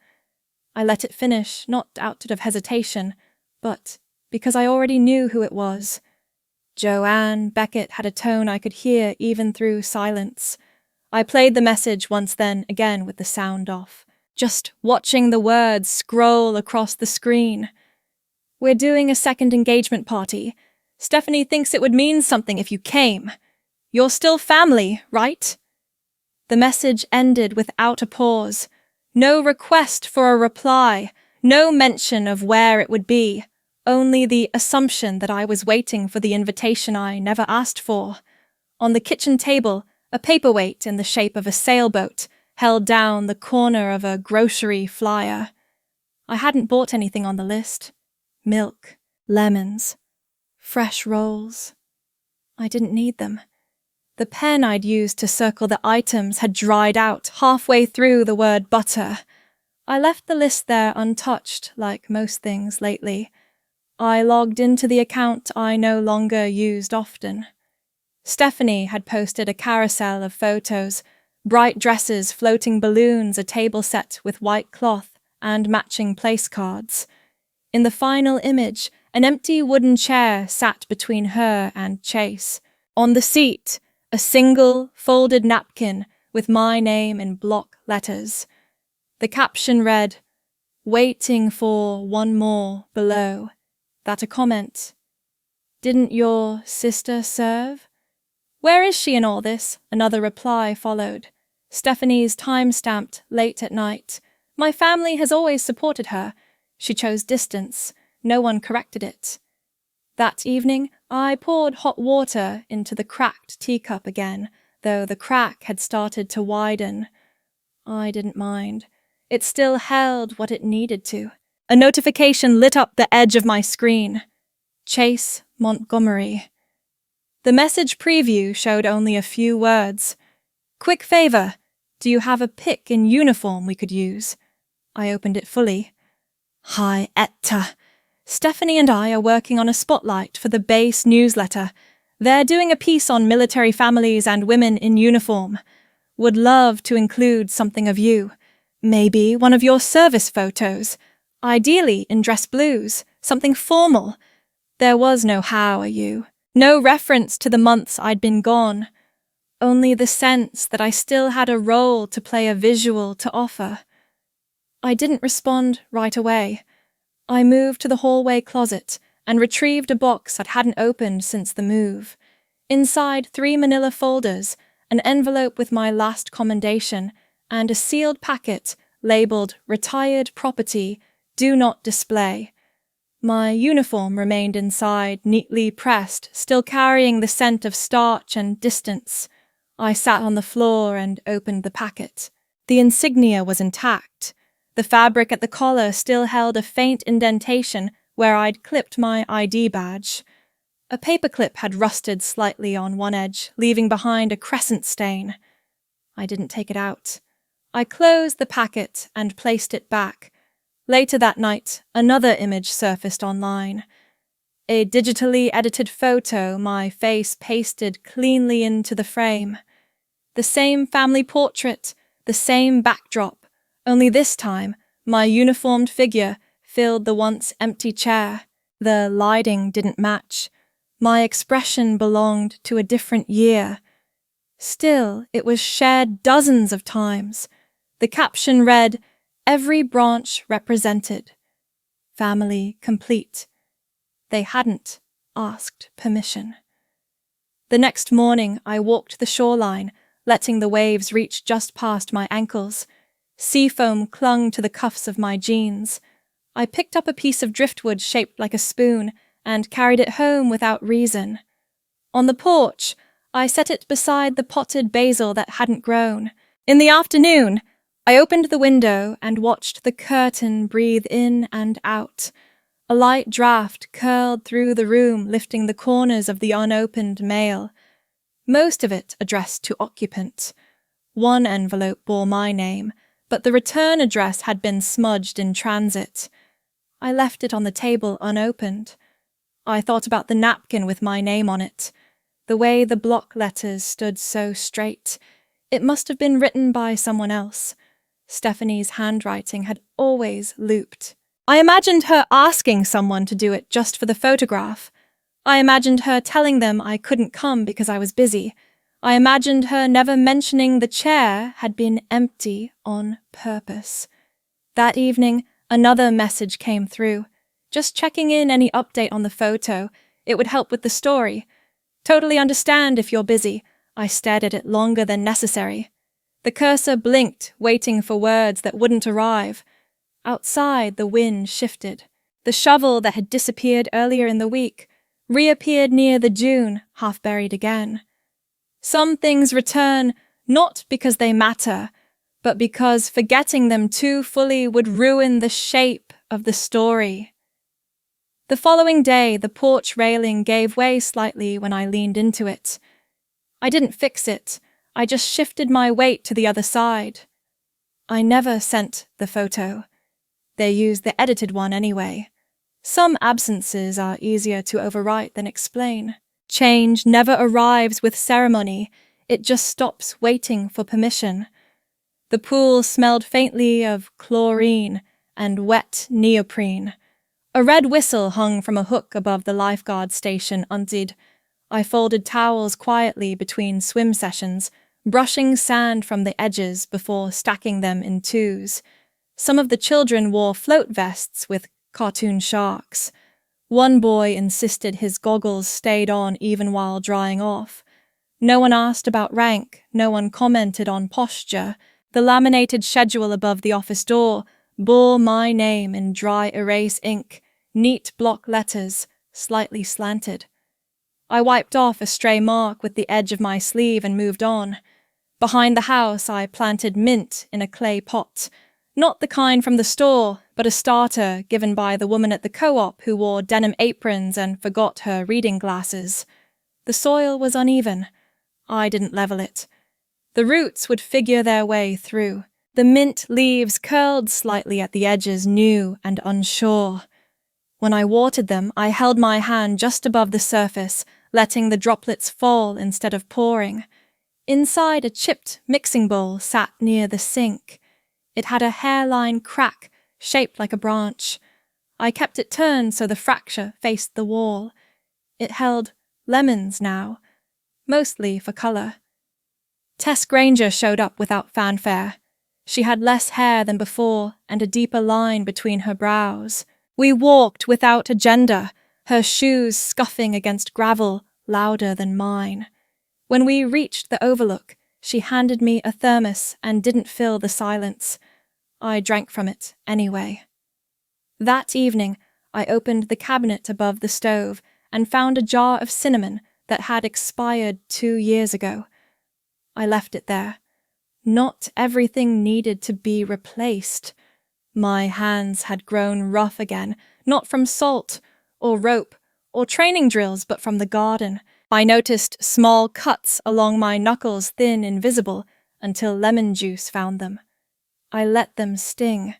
I let it finish, not out of hesitation, but because I already knew who it was. Joanne Beckett had a tone I could hear even through silence. I played the message once, then again with the sound off, just watching the words scroll across the screen. "We're doing a second engagement party. Stephanie thinks it would mean something if you came. You're still family, right?" The message ended without a pause. No request for a reply, no mention of where it would be, only the assumption that I was waiting for the invitation I never asked for. On the kitchen table, a paperweight in the shape of a sailboat held down the corner of a grocery flyer. I hadn't bought anything on the list. Milk, lemons, fresh rolls. I didn't need them. The pen I'd used to circle the items had dried out halfway through the word butter. I left the list there untouched, like most things lately. I logged into the account I no longer used often. Stephanie had posted a carousel of photos, bright dresses, floating balloons, a table set with white cloth, and matching place cards. In the final image, an empty wooden chair sat between her and Chase. On the seat, a single, folded napkin with my name in block letters. The caption read, "Waiting for one more below." That a comment. "Didn't your sister serve?" "Where is she in all this?" Another reply followed. Stephanie's time-stamped late at night. "My family has always supported her. She chose distance. No one corrected it." That evening, I poured hot water into the cracked teacup again, though the crack had started to widen. I didn't mind. It still held what it needed to. A notification lit up the edge of my screen. Chase Montgomery. The message preview showed only a few words. "Quick favor, do you have a pic in uniform we could use?" I opened it fully. "Hi, Etta. Stephanie and I are working on a spotlight for the base newsletter. They're doing a piece on military families and women in uniform. Would love to include something of you. Maybe one of your service photos. Ideally in dress blues, something formal. There was no "how are you?" No reference to the months I'd been gone. Only the sense that I still had a role to play, a visual to offer. I didn't respond right away. I moved to the hallway closet and retrieved a box I hadn't opened since the move. Inside 3 manila folders, an envelope with my last commendation, and a sealed packet labeled "Retired Property, Do Not Display." My uniform remained inside, neatly pressed, still carrying the scent of starch and distance. I sat on the floor and opened the packet. The insignia was intact. The fabric at the collar still held a faint indentation where I'd clipped my ID badge. A paperclip had rusted slightly on one edge, leaving behind a crescent stain. I didn't take it out. I closed the packet and placed it back. Later that night, another image surfaced online. A digitally edited photo, my face pasted cleanly into the frame. The same family portrait, the same backdrop, only this time, my uniformed figure filled the once empty chair. The lighting didn't match. My expression belonged to a different year. Still, it was shared dozens of times. The caption read, "Every branch represented. Family complete." They hadn't asked permission. The next morning, I walked the shoreline, letting the waves reach just past my ankles. Sea foam clung to the cuffs of my jeans. I picked up a piece of driftwood shaped like a spoon and carried it home without reason. On the porch, I set it beside the potted basil that hadn't grown. In the afternoon, I opened the window and watched the curtain breathe in and out. A light draft curled through the room, lifting the corners of the unopened mail. Most of it addressed to occupant. One envelope bore my name, but the return address had been smudged in transit. I left it on the table unopened. I thought about the napkin with my name on it. The way the block letters stood so straight. It must have been written by someone else. Stephanie's handwriting had always looped. I imagined her asking someone to do it just for the photograph. I imagined her telling them I couldn't come because I was busy. I imagined her never mentioning the chair had been empty on purpose. That evening, another message came through. Just checking in any update on the photo. It would help with the story. Totally understand if you're busy. I stared at it longer than necessary. The cursor blinked, waiting for words that wouldn't arrive. Outside, the wind shifted. The shovel that had disappeared earlier in the week reappeared near the dune, half buried again. Some things return not because they matter, but because forgetting them too fully would ruin the shape of the story. The following day, the porch railing gave way slightly when I leaned into it. I didn't fix it. I just shifted my weight to the other side. I never sent the photo. They used the edited one anyway. Some absences are easier to overwrite than explain. Change never arrives with ceremony. It just stops waiting for permission. The pool smelled faintly of chlorine and wet neoprene. A red whistle hung from a hook above the lifeguard station untied. I folded towels quietly between swim sessions, brushing sand from the edges before stacking them in twos. Some of the children wore float vests with cartoon sharks. One boy insisted his goggles stayed on even while drying off. No one asked about rank, no one commented on posture. The laminated schedule above the office door bore my name in dry erase ink, neat block letters, slightly slanted. I wiped off a stray mark with the edge of my sleeve and moved on. Behind the house, I planted mint in a clay pot. Not the kind from the store, but a starter given by the woman at the co-op who wore denim aprons and forgot her reading glasses. The soil was uneven. I didn't level it. The roots would figure their way through. The mint leaves curled slightly at the edges, new and unsure. When I watered them, I held my hand just above the surface, letting the droplets fall instead of pouring. Inside a chipped mixing bowl sat near the sink. It had a hairline crack, shaped like a branch. I kept it turned so the fracture faced the wall. It held lemons now, mostly for color. Tess Granger showed up without fanfare. She had less hair than before and a deeper line between her brows. We walked without agenda, her shoes scuffing against gravel louder than mine. When we reached the overlook, she handed me a thermos and didn't fill the silence. I drank from it anyway. That evening, I opened the cabinet above the stove and found a jar of cinnamon that had expired 2 years ago. I left it there. Not everything needed to be replaced. My hands had grown rough again, not from salt or rope or training drills, but from the garden. I noticed small cuts along my knuckles, thin, invisible, until lemon juice found them. I let them sting.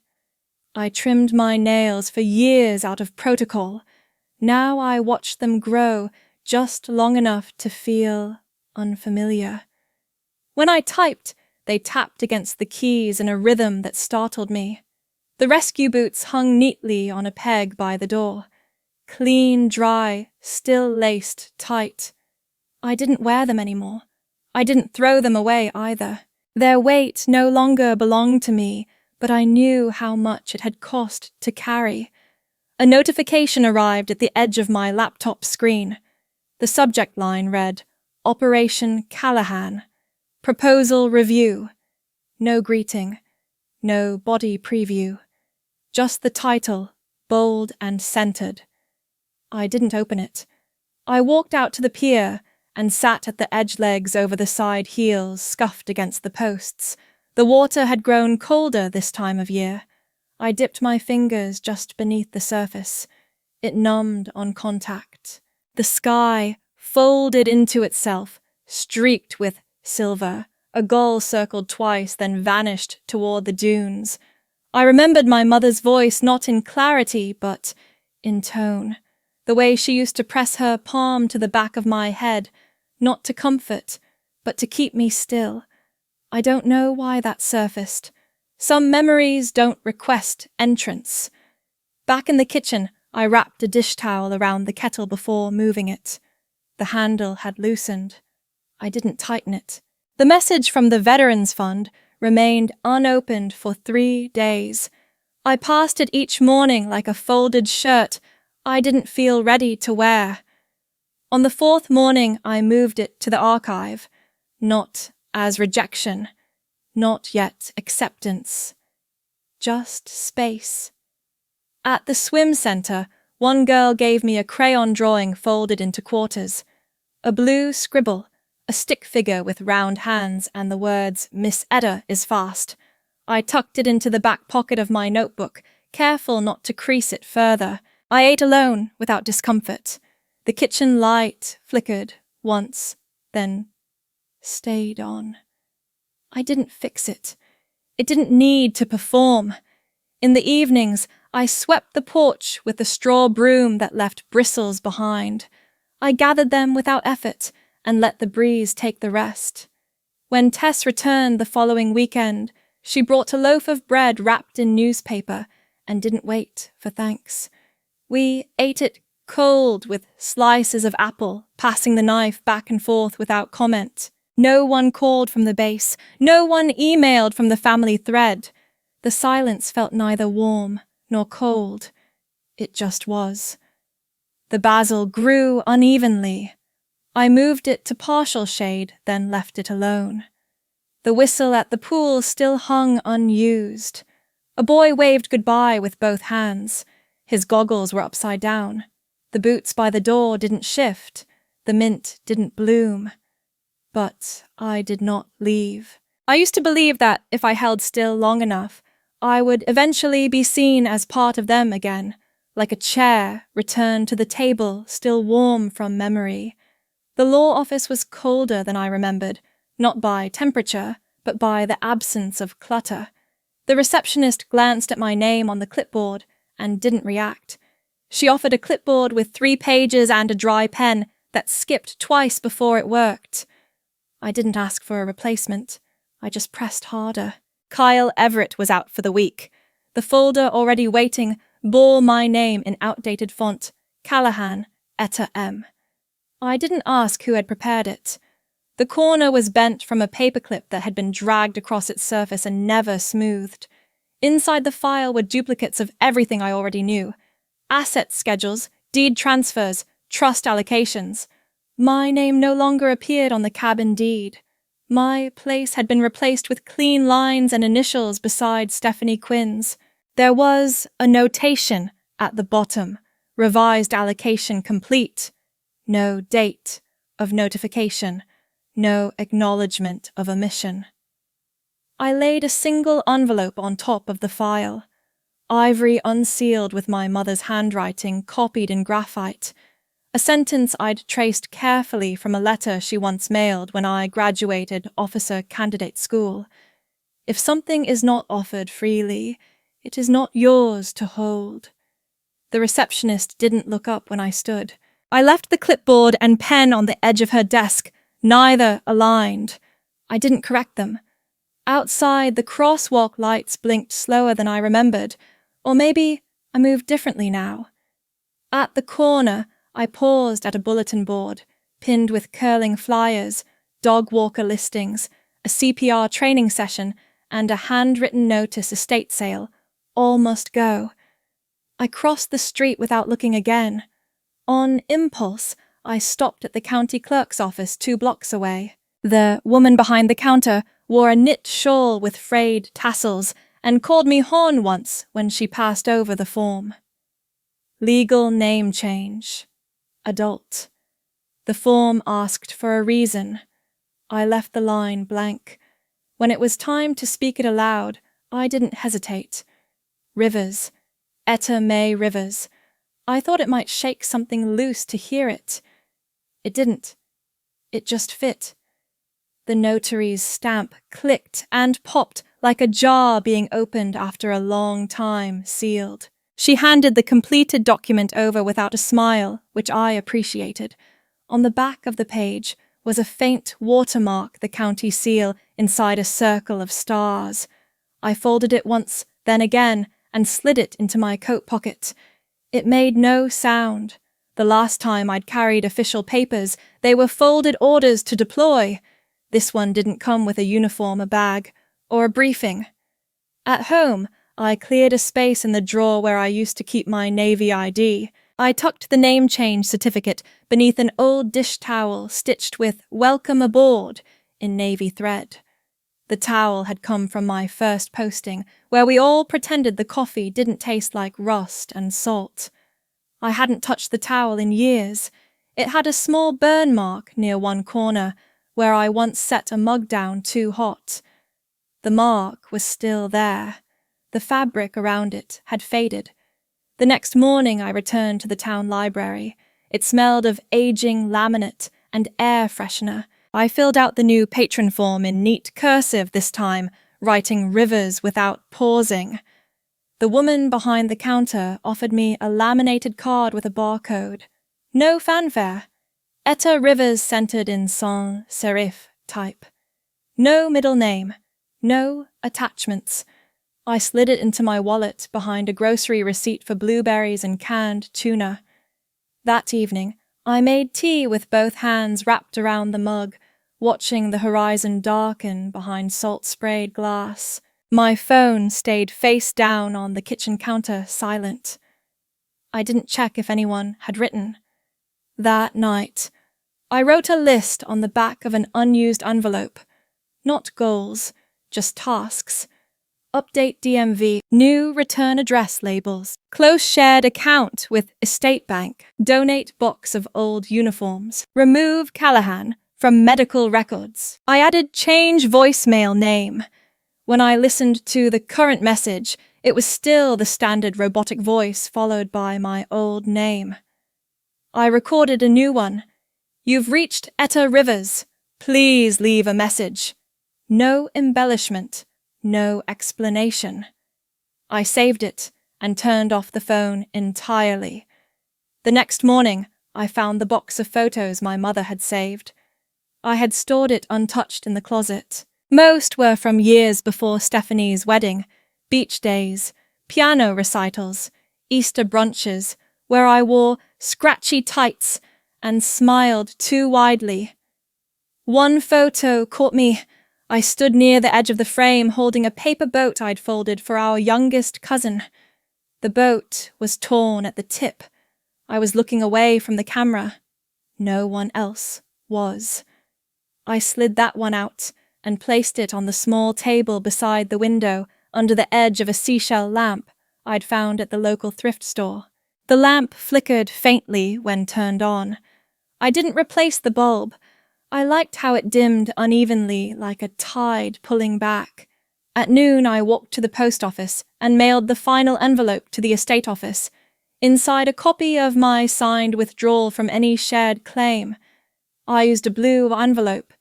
I trimmed my nails for years out of protocol. Now I watched them grow just long enough to feel unfamiliar. When I typed, they tapped against the keys in a rhythm that startled me. The rescue boots hung neatly on a peg by the door. Clean, dry, still laced tight. I didn't wear them anymore. I didn't throw them away either. Their weight no longer belonged to me, but I knew how much it had cost to carry. A notification arrived at the edge of my laptop screen. The subject line read, Operation Callahan. Proposal review. No greeting. No body preview. Just the title, bold and centered. I didn't open it. I walked out to the pier and sat at the edge legs over the side heels scuffed against the posts. The water had grown colder this time of year. I dipped my fingers just beneath the surface. It numbed on contact. The sky folded into itself, streaked with silver. A gull circled twice, then vanished toward the dunes. I remembered my mother's voice not in clarity, but in tone. The way she used to press her palm to the back of my head, not to comfort, but to keep me still. I don't know why that surfaced. Some memories don't request entrance. Back in the kitchen, I wrapped a dish towel around the kettle before moving it. The handle had loosened. I didn't tighten it. The message from the Veterans Fund remained unopened for 3 days. I passed it each morning like a folded shirt I didn't feel ready to wear. On the 4th morning, I moved it to the archive, not as rejection, not yet acceptance, just space. At the swim center, one girl gave me a crayon drawing folded into quarters, a blue scribble, a stick figure with round hands and the words, Miss Edda is fast. I tucked it into the back pocket of my notebook, careful not to crease it further. I ate alone without discomfort. The kitchen light flickered once, then stayed on. I didn't fix it. It didn't need to perform. In the evenings, I swept the porch with the straw broom that left bristles behind. I gathered them without effort and let the breeze take the rest. When Tess returned the following weekend, she brought a loaf of bread wrapped in newspaper and didn't wait for thanks. We ate it cold with slices of apple, passing the knife back and forth without comment. No one called from the base. No one emailed from the family thread. The silence felt neither warm nor cold. It just was. The basil grew unevenly. I moved it to partial shade, then left it alone. The whistle at the pool still hung unused. A boy waved goodbye with both hands. His goggles were upside down. The boots by the door didn't shift. The mint didn't bloom. But I did not leave. I used to believe that if I held still long enough, I would eventually be seen as part of them again, like a chair returned to the table still warm from memory. The law office was colder than I remembered, not by temperature, but by the absence of clutter. The receptionist glanced at my name on the clipboard and didn't react. She offered a clipboard with 3 pages and a dry pen that skipped twice before it worked. I didn't ask for a replacement. I just pressed harder. Kyle Everett was out for the week. The folder already waiting bore my name in outdated font, Callahan, Etta M. I didn't ask who had prepared it. The corner was bent from a paperclip that had been dragged across its surface and never smoothed. Inside the file were duplicates of everything I already knew. Asset schedules, deed transfers, trust allocations. My name no longer appeared on the cabin deed. My place had been replaced with clean lines and initials beside Stephanie Quinn's. There was a notation at the bottom, revised allocation complete. No date of notification, no acknowledgement of omission. I laid a single envelope on top of the file. Ivory unsealed with my mother's handwriting copied in graphite. A sentence I'd traced carefully from a letter she once mailed when I graduated officer candidate school. If something is not offered freely, it is not yours to hold. The receptionist didn't look up when I stood. I left the clipboard and pen on the edge of her desk, neither aligned. I didn't correct them. Outside, the crosswalk lights blinked slower than I remembered, or maybe I moved differently now. At the corner, I paused at a bulletin board, pinned with curling flyers, dog walker listings, a CPR training session, and a handwritten notice estate sale. All must go. I crossed the street without looking again. On impulse, I stopped at the county clerk's office 2 blocks away. The woman behind the counter wore a knit shawl with frayed tassels and called me Horn once when she passed over the form. Legal name change. Adult. The form asked for a reason. I left the line blank. When it was time to speak it aloud, I didn't hesitate. Rivers. Etta May Rivers. I thought it might shake something loose to hear it. It didn't. It just fit. The notary's stamp clicked and popped like a jar being opened after a long time, sealed. She handed the completed document over without a smile, which I appreciated. On the back of the page was a faint watermark, the county seal, inside a circle of stars. I folded it once, then again, and slid it into my coat pocket. It made no sound. The last time I'd carried official papers, they were folded orders to deploy. This one didn't come with a uniform, a bag, or a briefing. At home, I cleared a space in the drawer where I used to keep my Navy ID. I tucked the name change certificate beneath an old dish towel stitched with "Welcome Aboard" in navy thread. The towel had come from my first posting, where we all pretended the coffee didn't taste like rust and salt. I hadn't touched the towel in years. It had a small burn mark near one corner, where I once set a mug down too hot. The mark was still there. The fabric around it had faded. The next morning I returned to the town library. It smelled of aging laminate and air freshener. I filled out the new patron form in neat cursive this time, writing Rivers without pausing. The woman behind the counter offered me a laminated card with a barcode. No fanfare. Etta Rivers centered in sans serif type. No middle name. No attachments. I slid it into my wallet behind a grocery receipt for blueberries and canned tuna. That evening, I made tea with both hands wrapped around the mug, watching the horizon darken behind salt-sprayed glass. My phone stayed face down on the kitchen counter, silent. I didn't check if anyone had written. That night, I wrote a list on the back of an unused envelope. Not goals, just tasks. Update DMV, new return address labels, close shared account with estate bank, donate box of old uniforms, remove Callahan from medical records. I added change voicemail name. When I listened to the current message, it was still the standard robotic voice followed by my old name. I recorded a new one. You've reached Etta Rivers. Please leave a message. No embellishment. No explanation. I saved it and turned off the phone entirely. The next morning, I found the box of photos my mother had saved. I had stored it untouched in the closet. Most were from years before Stephanie's wedding, beach days, piano recitals, Easter brunches, where I wore scratchy tights and smiled too widely. One photo caught me. I stood near the edge of the frame holding a paper boat I'd folded for our youngest cousin. The boat was torn at the tip. I was looking away from the camera. No one else was. I slid that one out and placed it on the small table beside the window under the edge of a seashell lamp I'd found at the local thrift store. The lamp flickered faintly when turned on. I didn't replace the bulb. I liked how it dimmed unevenly like a tide pulling back. At noon, I walked to the post office and mailed the final envelope to the estate office. Inside a copy of my signed withdrawal from any shared claim. I used a blue envelope.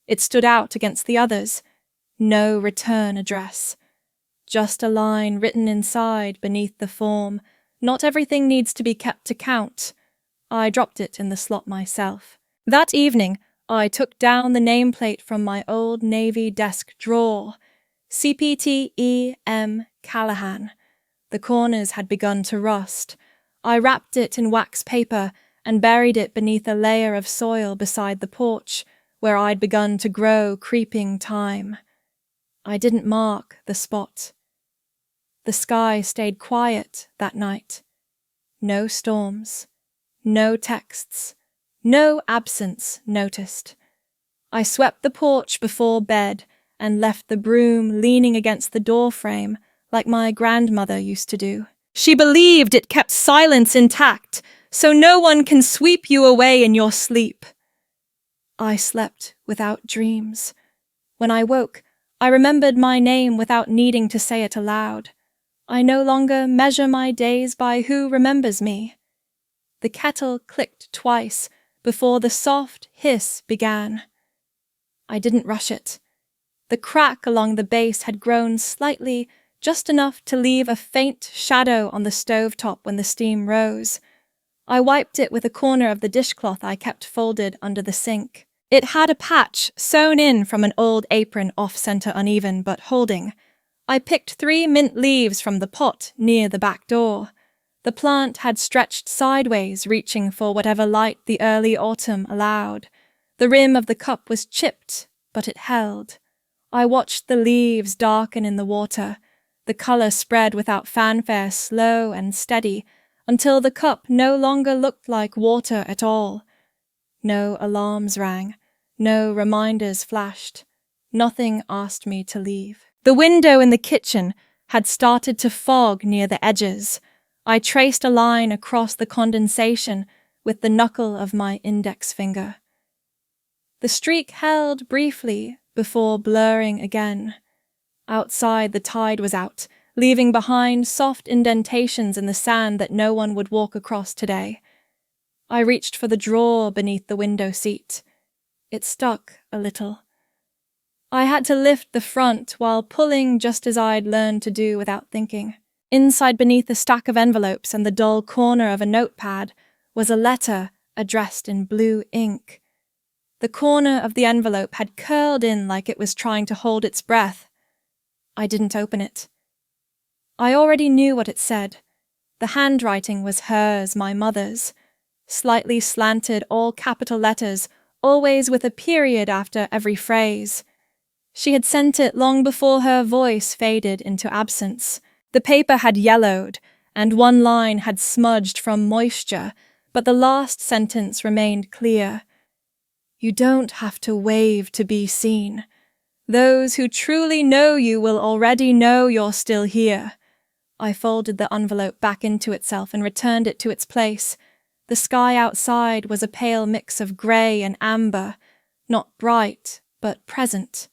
It stood out against the others. No return address. Just a line written inside beneath the form. Not everything needs to be kept to count. I dropped it in the slot myself. That evening, I took down the nameplate from my old Navy desk drawer. CPTEM Callahan. The corners had begun to rust. I wrapped it in wax paper and buried it beneath a layer of soil beside the porch, where I'd begun to grow creeping thyme. I didn't mark the spot. The sky stayed quiet that night. No storms, no texts, no absence noticed. I swept the porch before bed and left the broom leaning against the doorframe like my grandmother used to do. She believed it kept silence intact, so no one can sweep you away in your sleep. I slept without dreams. When I woke, I remembered my name without needing to say it aloud. I no longer measure my days by who remembers me. The kettle clicked twice before the soft hiss began. I didn't rush it. The crack along the base had grown slightly, just enough to leave a faint shadow on the stovetop when the steam rose. I wiped it with a corner of the dishcloth I kept folded under the sink. It had a patch sewn in from an old apron off-center uneven but holding. I picked 3 mint leaves from the pot near the back door. The plant had stretched sideways, reaching for whatever light the early autumn allowed. The rim of the cup was chipped, but it held. I watched the leaves darken in the water. The color spread without fanfare, slow and steady, until the cup no longer looked like water at all. No alarms rang. No reminders flashed. Nothing asked me to leave. The window in the kitchen had started to fog near the edges. I traced a line across the condensation with the knuckle of my index finger. The streak held briefly before blurring again. Outside, the tide was out, leaving behind soft indentations in the sand that no one would walk across today. I reached for the drawer beneath the window seat. It stuck a little. I had to lift the front while pulling just as I'd learned to do without thinking. Inside beneath a stack of envelopes and the dull corner of a notepad was a letter addressed in blue ink. The corner of the envelope had curled in like it was trying to hold its breath. I didn't open it. I already knew what it said. The handwriting was hers, my mother's. Slightly slanted, all capital letters, always with a period after every phrase. She had sent it long before her voice faded into absence. The paper had yellowed, and one line had smudged from moisture, but the last sentence remained clear. You don't have to wave to be seen. Those who truly know you will already know you're still here. I folded the envelope back into itself and returned it to its place. The sky outside was a pale mix of grey and amber, not bright, but present.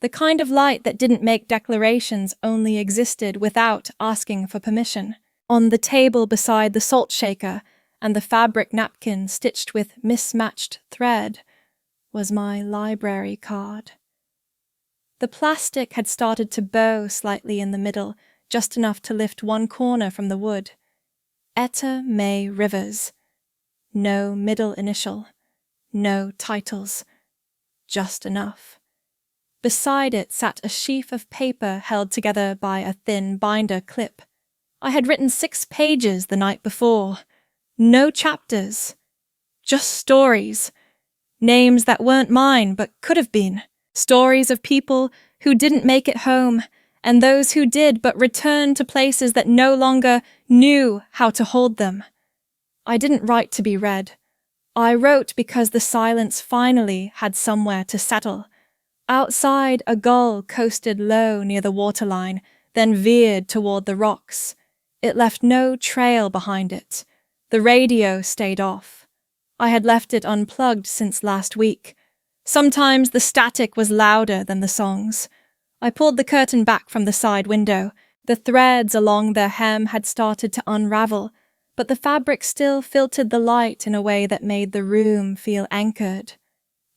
The kind of light that didn't make declarations, only existed without asking for permission. On the table beside the salt shaker and the fabric napkin stitched with mismatched thread was my library card. The plastic had started to bow slightly in the middle, just enough to lift one corner from the wood. Etta May Rivers. No middle initial. No titles. Just enough. Beside it sat a sheaf of paper held together by a thin binder clip. I had written 6 pages the night before. No chapters. Just stories. Names that weren't mine but could have been. Stories of people who didn't make it home, and those who did but returned to places that no longer knew how to hold them. I didn't write to be read. I wrote because the silence finally had somewhere to settle. Outside, a gull coasted low near the waterline, then veered toward the rocks. It left no trail behind it. The radio stayed off. I had left it unplugged since last week. Sometimes the static was louder than the songs. I pulled the curtain back from the side window. The threads along their hem had started to unravel, but the fabric still filtered the light in a way that made the room feel anchored.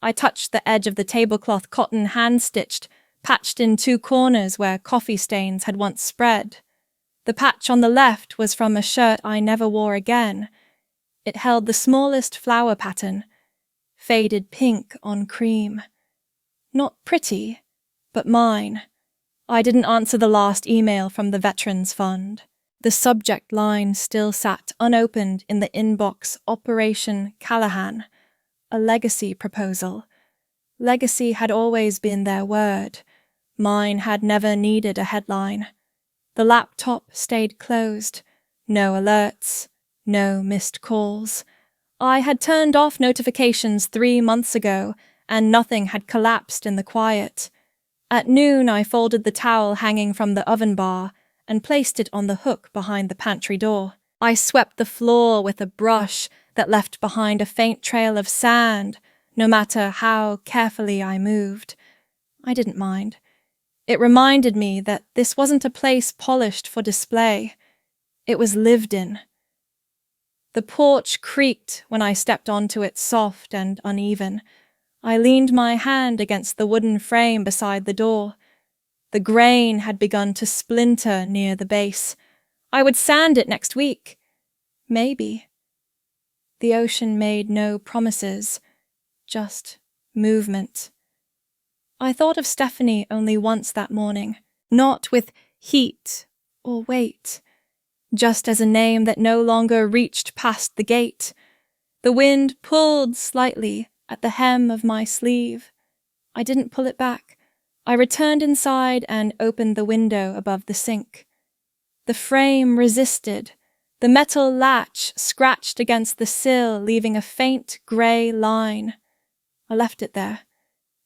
I touched the edge of the tablecloth cotton hand-stitched, patched in 2 corners where coffee stains had once spread. The patch on the left was from a shirt I never wore again. It held the smallest flower pattern, faded pink on cream. Not pretty, but mine. I didn't answer the last email from the Veterans Fund. The subject line still sat unopened in the inbox. Operation Callahan, a legacy proposal. Legacy had always been their word. Mine had never needed a headline. The laptop stayed closed. No alerts. No missed calls. I had turned off notifications 3 months ago, and nothing had collapsed in the quiet. At noon, I folded the towel hanging from the oven bar and placed it on the hook behind the pantry door. I swept the floor with a brush that left behind a faint trail of sand, no matter how carefully I moved. I didn't mind. It reminded me that this wasn't a place polished for display. It was lived in. The porch creaked when I stepped onto it, soft and uneven. I leaned my hand against the wooden frame beside the door. The grain had begun to splinter near the base. I would sand it next week. Maybe. The ocean made no promises, just movement. I thought of Stephanie only once that morning, not with heat or weight, just as a name that no longer reached past the gate. The wind pulled slightly at the hem of my sleeve. I didn't pull it back. I returned inside and opened the window above the sink. The frame resisted. The metal latch scratched against the sill, leaving a faint grey line. I left it there.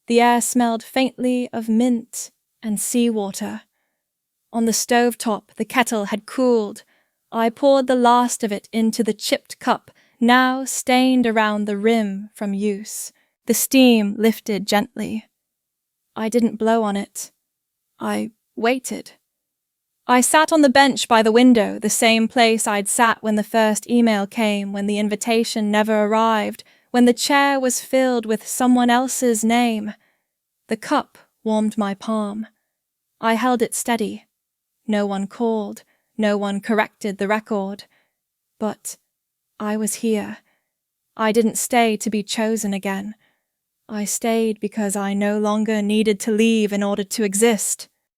The air smelled faintly of mint and seawater. On the stovetop, the kettle had cooled. I poured the last of it into the chipped cup, now stained around the rim from use. The steam lifted gently. I didn't blow on it. I waited. I sat on the bench by the window, the same place I'd sat when the first email came, when the invitation never arrived, when the chair was filled with someone else's name. The cup warmed my palm. I held it steady. No one called. No one corrected the record. But I was here. I didn't stay to be chosen again. I stayed because I no longer needed to leave in order to exist.